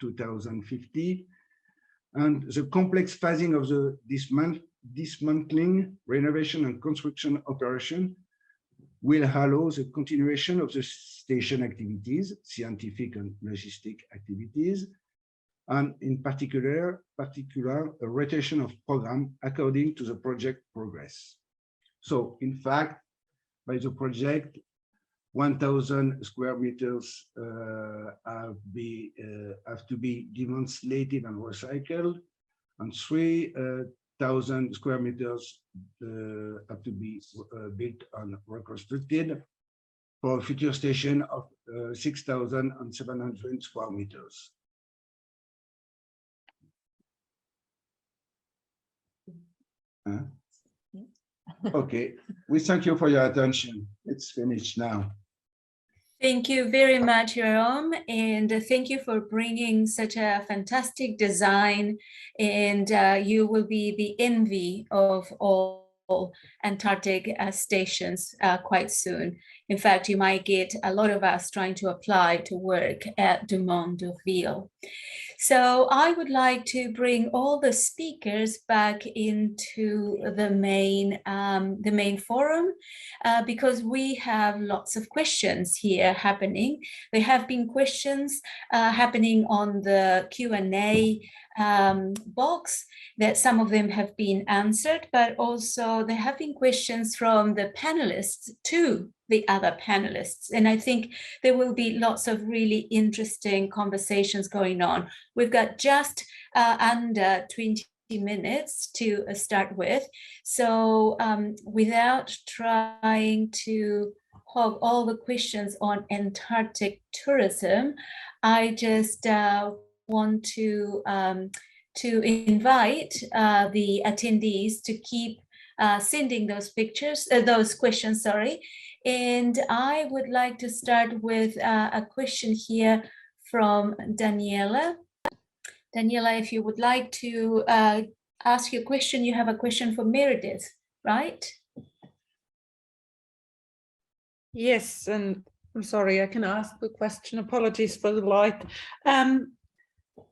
2050, and the complex phasing of the dismantling, renovation, and construction operation will allow the continuation of the station activities, scientific and logistic activities, and in particular a rotation of program according to the project progress. So in fact, by the project, 1,000 square meters have to be demonstrated and recycled, and 3,000 square meters have to be built and reconstructed for a future station of 6,700 square meters. Okay, we thank you for your attention. It's finished now. Thank you very much, Jerome, and thank you for bringing such a fantastic design, and you will be the envy of all Antarctic stations quite soon. In fact, you might get a lot of us trying to apply to work at Dumont d'Urville. So I would like to bring all the speakers back into the main forum because we have lots of questions here happening. There have been questions happening on the Q&A box that some of them have been answered, but also there have been questions from the panelists to the other panelists. And I think there will be lots of really interesting conversations going on. We've got just under 20 minutes to start with. So without trying to hog all the questions on Antarctic tourism, I just want to invite the attendees to keep sending those questions, sorry. And I would like to start with a question here from Daniela. Daniela, if you would like to ask your question, you have a question for Meredith, right? Yes, and I'm sorry, I can ask the question. Apologies for the light.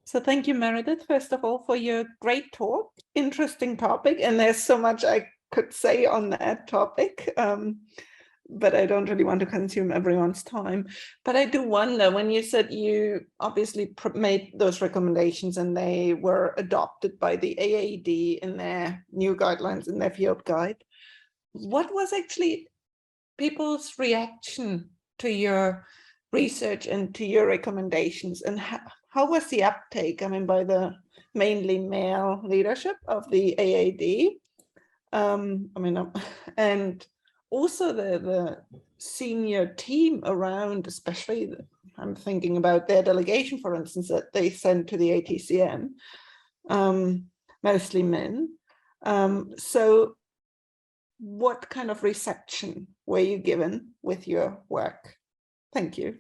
So thank you, Meredith, first of all, for your great talk. Interesting topic, and there's so much I could say on that topic, but I don't really want to consume everyone's time. But I do wonder, when you said you obviously made those recommendations and they were adopted by the AAD in their new guidelines, in their field guide, what was actually people's reaction to your research and to your recommendations, and how was the uptake? I mean, by the mainly male leadership of the AAD, and also the senior team around, especially I'm thinking about their delegation, for instance, that they sent to the ATCM, mostly men. So what kind of reception were you given with your work? Thank you.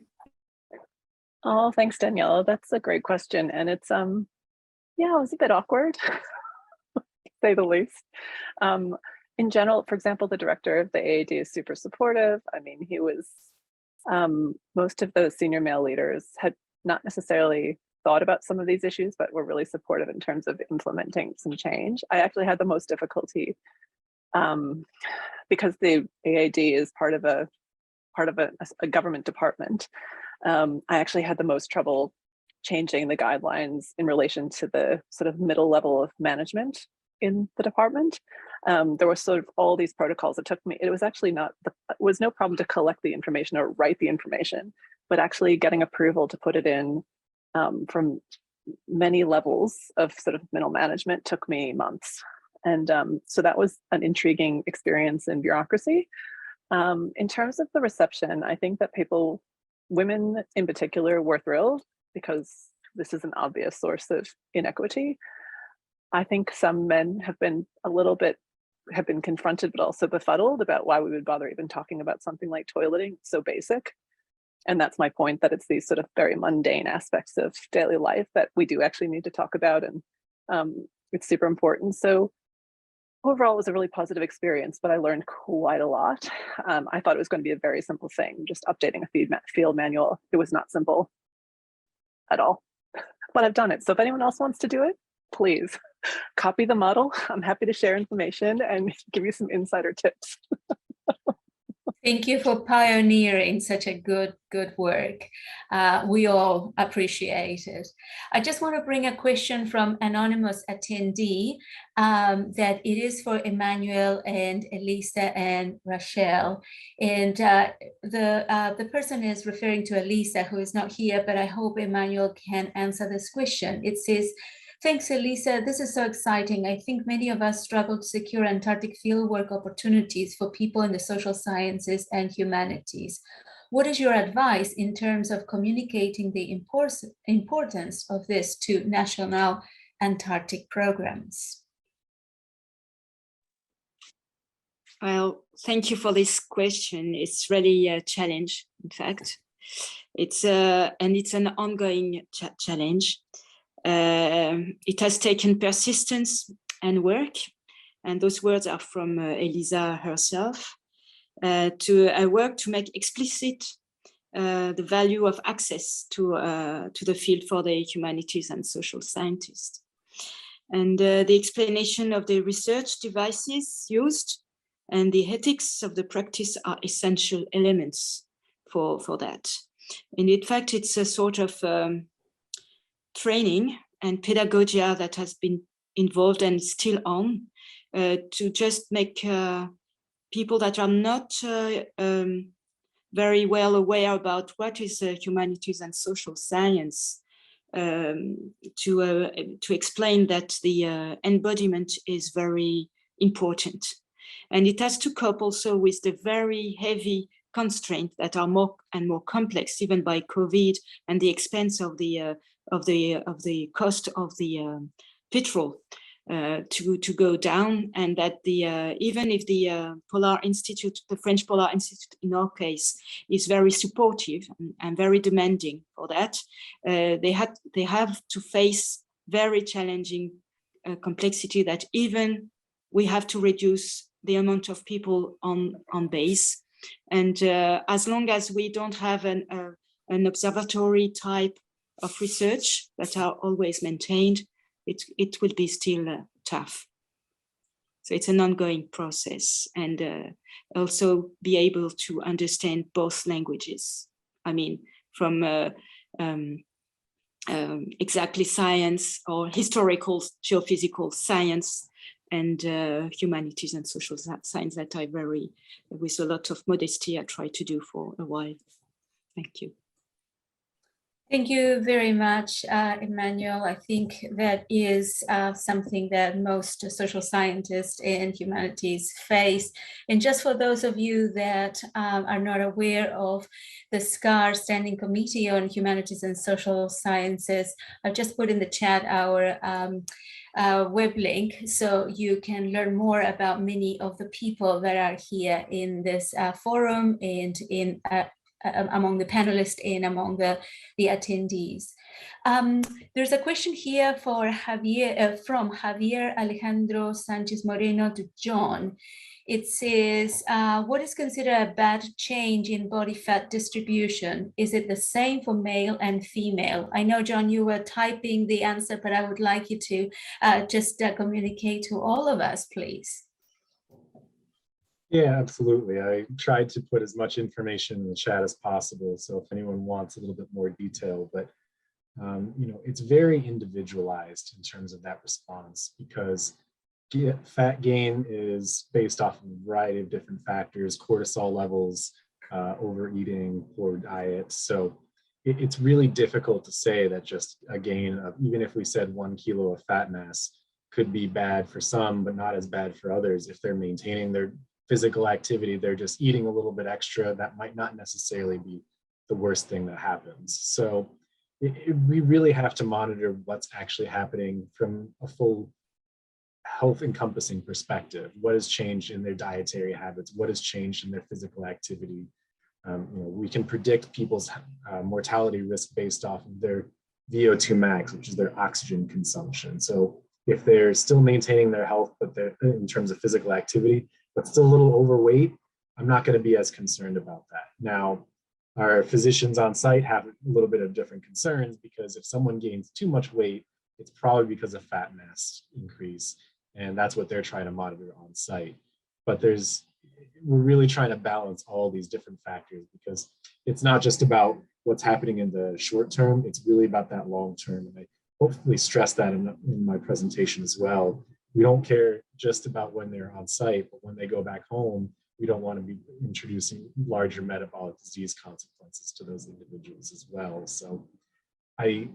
Oh, thanks, Daniela. That's a great question. And it's, yeah, it was a bit awkward, to say the least. In general, for example, the director of the AAD is super supportive. I mean, he was, most of those senior male leaders had not necessarily thought about some of these issues, but were really supportive in terms of implementing some change. I actually had the most difficulty because the AAD is part of a government department. I actually had the most trouble changing the guidelines in relation to the sort of middle level of management in the department. There were sort of all these protocols that took me, it was actually it was no problem to collect the information or write the information, but actually getting approval to put it in from many levels of sort of middle management took me months. And so that was an intriguing experience in bureaucracy. In terms of the reception, I think that women in particular, were thrilled because this is an obvious source of inequity. I think some men have been confronted, but also befuddled about why we would bother even talking about something like toileting, so basic. And that's my point, that it's these sort of very mundane aspects of daily life that we do actually need to talk about, and it's super important. So overall, it was a really positive experience, but I learned quite a lot. I thought it was going to be a very simple thing, just updating a field manual. It was not simple at all, but I've done it. So if anyone else wants to do it, please copy the model. I'm happy to share information and give you some insider tips. Thank you for pioneering such a good work. We all appreciate it. I just want to bring a question from anonymous attendee that it is for Emmanuel and Elisa and Rachel. And the person is referring to Elisa, who is not here, but I hope Emmanuel can answer this question. It says, thanks, Elisa. This is so exciting. I think many of us struggle to secure Antarctic fieldwork opportunities for people in the social sciences and humanities. What is your advice in terms of communicating the importance of this to national Antarctic programs? Well, thank you for this question. It's really a challenge, in fact. It's an ongoing challenge. It has taken persistence and work, and those words are from Elisa herself, to work to make explicit the value of access to the field for the humanities and social scientists. And the explanation of the research devices used and the ethics of the practice are essential elements for that. And in fact, it's a sort of training and pedagogy that has been involved and still on to just make people that are not very well aware about what is humanities and social science to explain that the embodiment is very important. And it has to cope also with the very heavy constraints that are more and more complex, even by COVID, and the expense of the cost of the petrol to go down, and that even if the Polar Institute, the French Polar Institute in our case, is very supportive and very demanding for that, they have to face very challenging complexity that even we have to reduce the amount of people on base And as long as we don't have an observatory type of research that are always maintained, it will be still tough. So it's an ongoing process, and also be able to understand both languages. I mean, from exactly science or historical geophysical science and humanities and social science that I very, with a lot of modesty, I tried to do for a while. Thank you. Thank you very much, Emmanuel. I think that is something that most social scientists and humanities face. And just for those of you that are not aware of the SCAR Standing Committee on Humanities and Social Sciences, I've just put in the chat our web link so you can learn more about many of the people that are here in this forum and in among the panelists and among the attendees. There's a question here for Javier, from Javier Alejandro Sanchez Moreno to John. It says, what is considered a bad change in body fat distribution? Is it the same for male and female? I know, John, you were typing the answer, but I would like you to just communicate to all of us, please. Yeah, absolutely. I tried to put as much information in the chat as possible. So if anyone wants a little bit more detail, but you know, it's very individualized in terms of that response, because fat gain is based off of a variety of different factors, cortisol levels, overeating, poor diet. So it's really difficult to say that just a gain of, even if we said 1 kilo of fat mass could be bad for some, but not as bad for others. If they're maintaining their physical activity, they're just eating a little bit extra, that might not necessarily be the worst thing that happens. So we really have to monitor what's actually happening from a full health encompassing perspective. What has changed in their dietary habits? What has changed in their physical activity? You know, we can predict people's mortality risk based off of their VO2 max, which is their oxygen consumption. So if they're still maintaining their health, but they're in terms of physical activity, but still a little overweight, I'm not going to be as concerned about that. Now, our physicians on site have a little bit of different concerns, because if someone gains too much weight, it's probably because of fat mass increase, and that's what they're trying to monitor on site. But we're really trying to balance all these different factors, because it's not just about what's happening in the short term, it's really about that long term. And I hopefully stress that in my presentation as well. We don't care just about when they're on site, but when they go back home, we don't want to be introducing larger metabolic disease consequences to those individuals as well. So I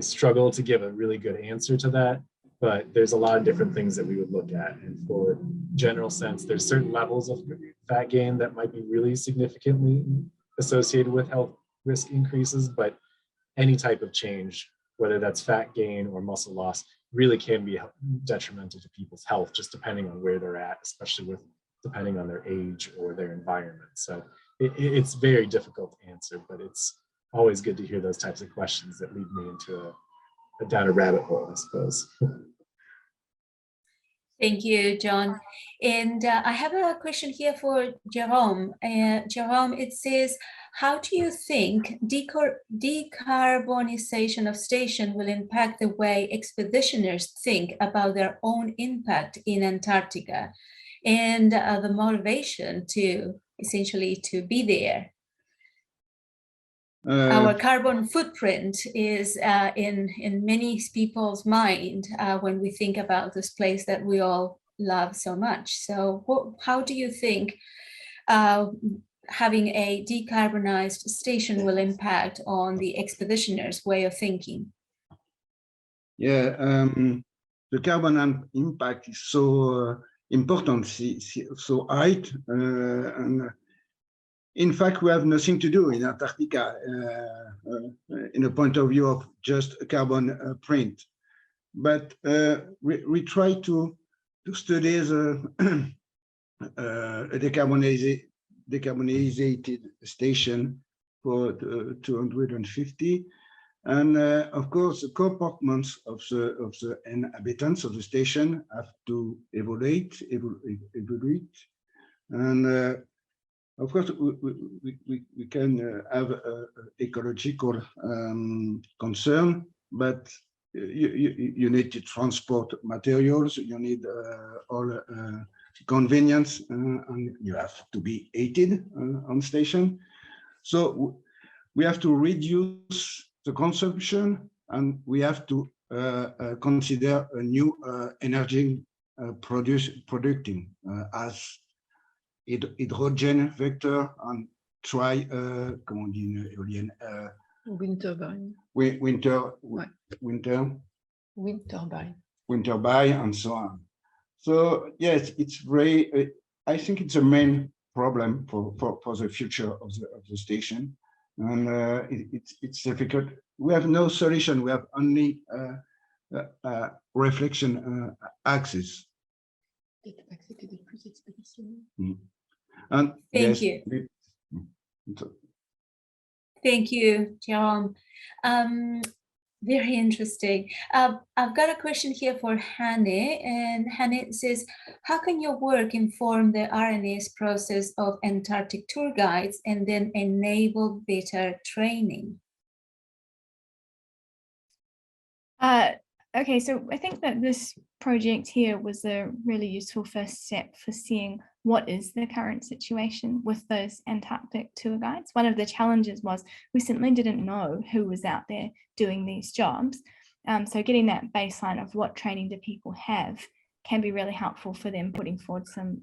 struggle to give a really good answer to that, but there's a lot of different things that we would look at. And for general sense, there's certain levels of fat gain that might be really significantly associated with health risk increases, but any type of change, whether that's fat gain or muscle loss, really can be detrimental to people's health, just depending on where they're at, especially depending on their age or their environment. So it's very difficult to answer, but it's always good to hear those types of questions that lead me into down a rabbit hole, I suppose. Thank you, John. And I have a question here for Jerome. Jerome, it says, how do you think decarbonization of station will impact the way expeditioners think about their own impact in Antarctica and the motivation to essentially to be there? Our carbon footprint is in many people's mind when we think about this place that we all love so much. So how do you think having a decarbonized station will impact on the expeditioners' way of thinking? Yeah, the carbon impact is so important, so high, and in fact, we have nothing to do in Antarctica in a point of view of just a carbon print. But we try to study the decarbonized station for 250. And of course, the compartments of the inhabitants of the station have to evaluate. And Of course, we can have ecological concern, but you need to transport materials, you need all convenience, and you have to be heated on station. So we have to reduce the consumption, and we have to consider a new energy producing as hydrogen vector and try comment on dit une éolienne Wind turbine. wind turbine and so on. So yes, it's very I think it's a main problem for the future of the station, and it's difficult. We have no solution, we have only reflection axis. And Thank yes, you. Thank you, Jerome. Very interesting. I've got a question here for Hanne, and Hanne says, how can your work inform the RNS process of Antarctic tour guides and then enable better training? Okay, so I think that this project here was a really useful first step for seeing what is the current situation with those Antarctic tour guides. One of the challenges was we simply didn't know who was out there doing these jobs. So getting that baseline of what training do people have can be really helpful for them putting forward some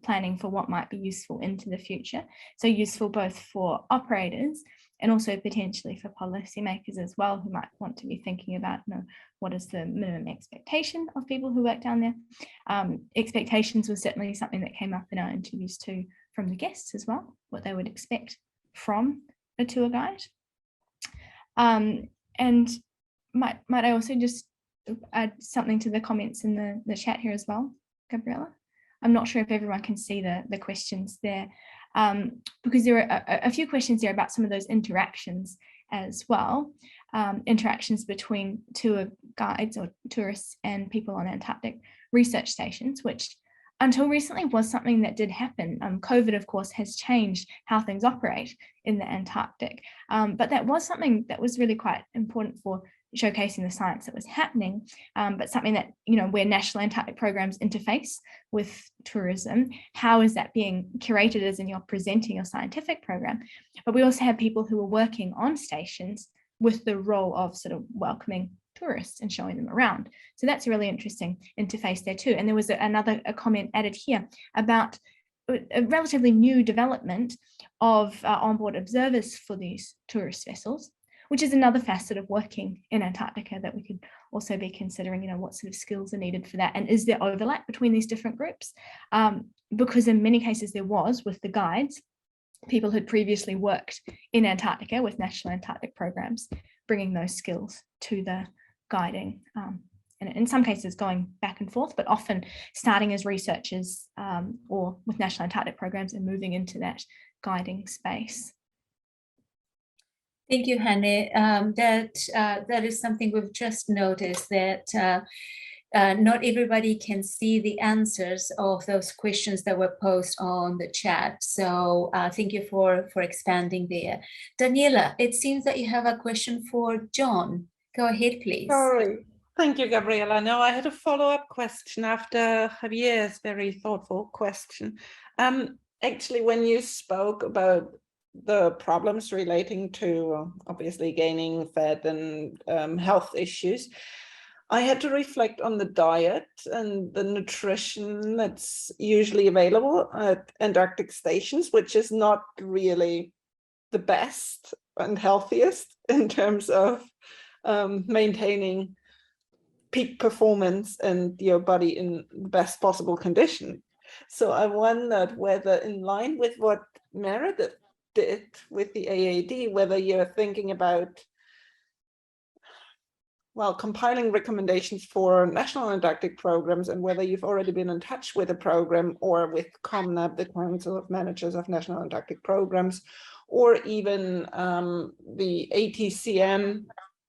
planning for what might be useful into the future. So useful both for operators and also potentially for policymakers as well, who might want to be thinking about, what is the minimum expectation of people who work down there. Expectations was certainly something that came up in our interviews too from the guests as well, what they would expect from a tour guide. And might I also just add something to the comments in the chat here as well, Gabriela? I'm not sure if everyone can see the questions there, because there are a few questions there about some of those interactions as well, interactions between tour guides or tourists and people on Antarctic research stations, which until recently was something that did happen. COVID, of course, has changed how things operate in the Antarctic, but that was something that was really quite important for showcasing the science that was happening, but something that, where national Antarctic programs interface with tourism, how is that being curated as in you're presenting your scientific program? But we also have people who are working on stations with the role of sort of welcoming tourists and showing them around. So that's a really interesting interface there too. And there was another comment added here about a relatively new development of onboard observers for these tourist vessels, which is another facet of working in Antarctica that we could also be considering, what sort of skills are needed for that. And is there overlap between these different groups? Because in many cases there was with the guides, people who'd previously worked in Antarctica with national Antarctic programs, bringing those skills to the guiding. And in some cases going back and forth, but often starting as researchers or with national Antarctic programs and moving into that guiding space. Thank you, Hanne. That is something we've just noticed, that not everybody can see the answers of those questions that were posed on the chat. So thank you for expanding there. Daniela, it seems that you have a question for John. Go ahead, please. Sorry. Thank you, Gabriela. No, I had a follow-up question after Javier's very thoughtful question. Actually, when you spoke about the problems relating to obviously gaining fat and health issues, I had to reflect on the diet and the nutrition that's usually available at Antarctic stations, which is not really the best and healthiest in terms of maintaining peak performance and your body in the best possible condition. So I wondered whether, in line with what Meredith did with the AAD, whether you're thinking about, well, compiling recommendations for national Antarctic programs, and whether you've already been in touch with a program or with COMNAP, the Council of Managers of National Antarctic Programs, or even the ATCM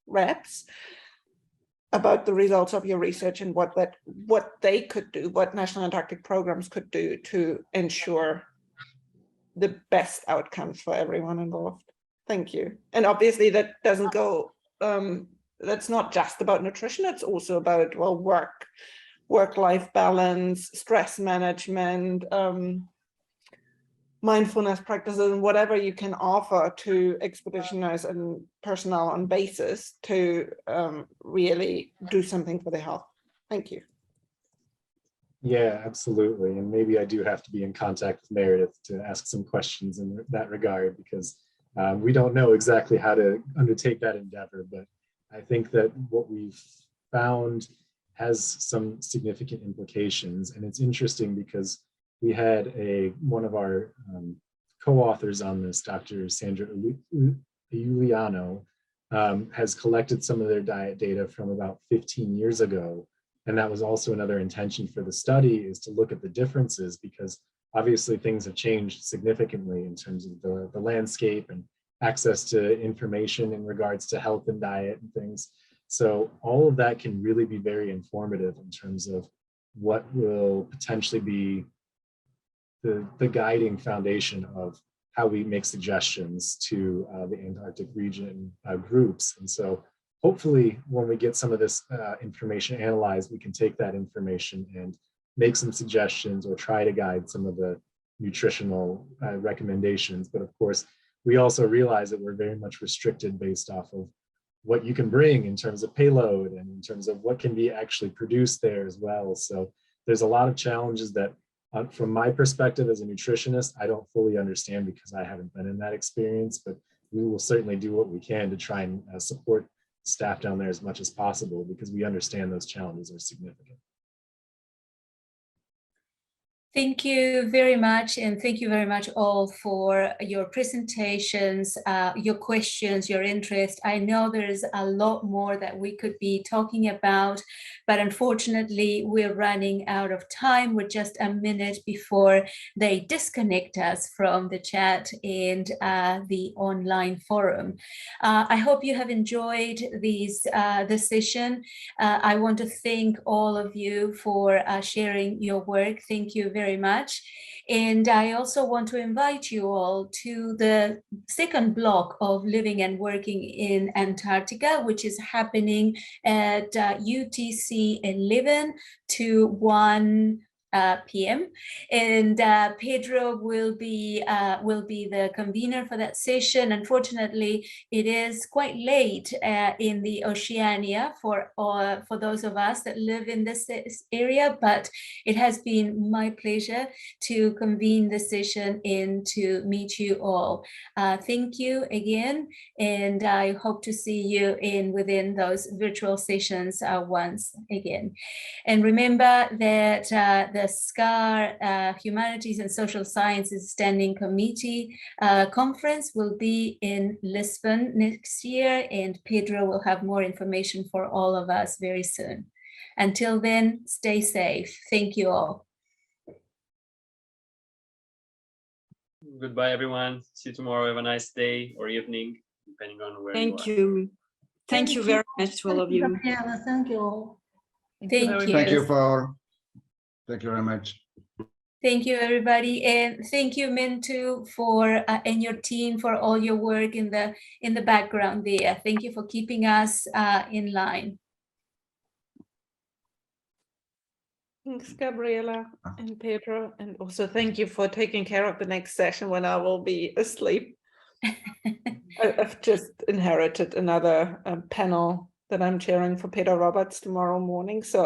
reps, about the results of your research and what they could do, what national Antarctic programs could do to ensure the best outcomes for everyone involved. Thank you. And obviously that doesn't go, that's not just about nutrition, it's also about, well, work-life balance, stress management, mindfulness practices, and whatever you can offer to expeditioners and personnel on bases to really do something for their health. Thank you. Yeah, absolutely. And maybe I do have to be in contact with Meredith to ask some questions in that regard, because we don't know exactly how to undertake that endeavor. But I think that what we've found has some significant implications. And it's interesting because we had one of our co-authors on this, Dr. Sandra Iuliano, has collected some of their diet data from about 15 years ago. And that was also another intention for the study, is to look at the differences, because obviously things have changed significantly in terms of the landscape and access to information in regards to health and diet and things. So all of that can really be very informative in terms of what will potentially be the guiding foundation of how we make suggestions to the Antarctic region groups. And so hopefully when we get some of this information analyzed, we can take that information and make some suggestions or try to guide some of the nutritional recommendations. But of course, we also realize that we're very much restricted based off of what you can bring in terms of payload and in terms of what can be actually produced there as well. So there's a lot of challenges that from my perspective as a nutritionist, I don't fully understand because I haven't been in that experience, but we will certainly do what we can to try and support staff down there as much as possible, because we understand those challenges are significant. Thank you very much, and thank you very much all for your presentations, your questions, your interest. I know there's a lot more that we could be talking about, but unfortunately we're running out of time. We're just a minute before they disconnect us from the chat and the online forum. I hope you have enjoyed this session. I want to thank all of you for sharing your work. Thank you very much. And I also want to invite you all to the second block of living and working in Antarctica, which is happening at UTC 11 to 1 p.m. And Pedro will be the convener for that session. Unfortunately, it is quite late in the Oceania for those of us that live in this area, but it has been my pleasure to convene the session and to meet you all. Thank you again, and I hope to see you within those virtual sessions once again. And remember that the SCAR Humanities and Social Sciences Standing Committee conference will be in Lisbon next year, and Pedro will have more information for all of us very soon. Until then, stay safe. Thank you all. Goodbye, everyone. See you tomorrow. Have a nice day or evening, depending on where you are. Thank you. Thank you very much to all of you. Thank you all. Thank you. Thank you for. Thank you very much. Thank you, everybody, and thank you, Mintu, for and your team for all your work in the background there. Thank you for keeping us in line. Thanks, Gabriela and Pedro, and also thank you for taking care of the next session when I will be asleep. I've just inherited another panel that I'm chairing for Peter Roberts tomorrow morning, so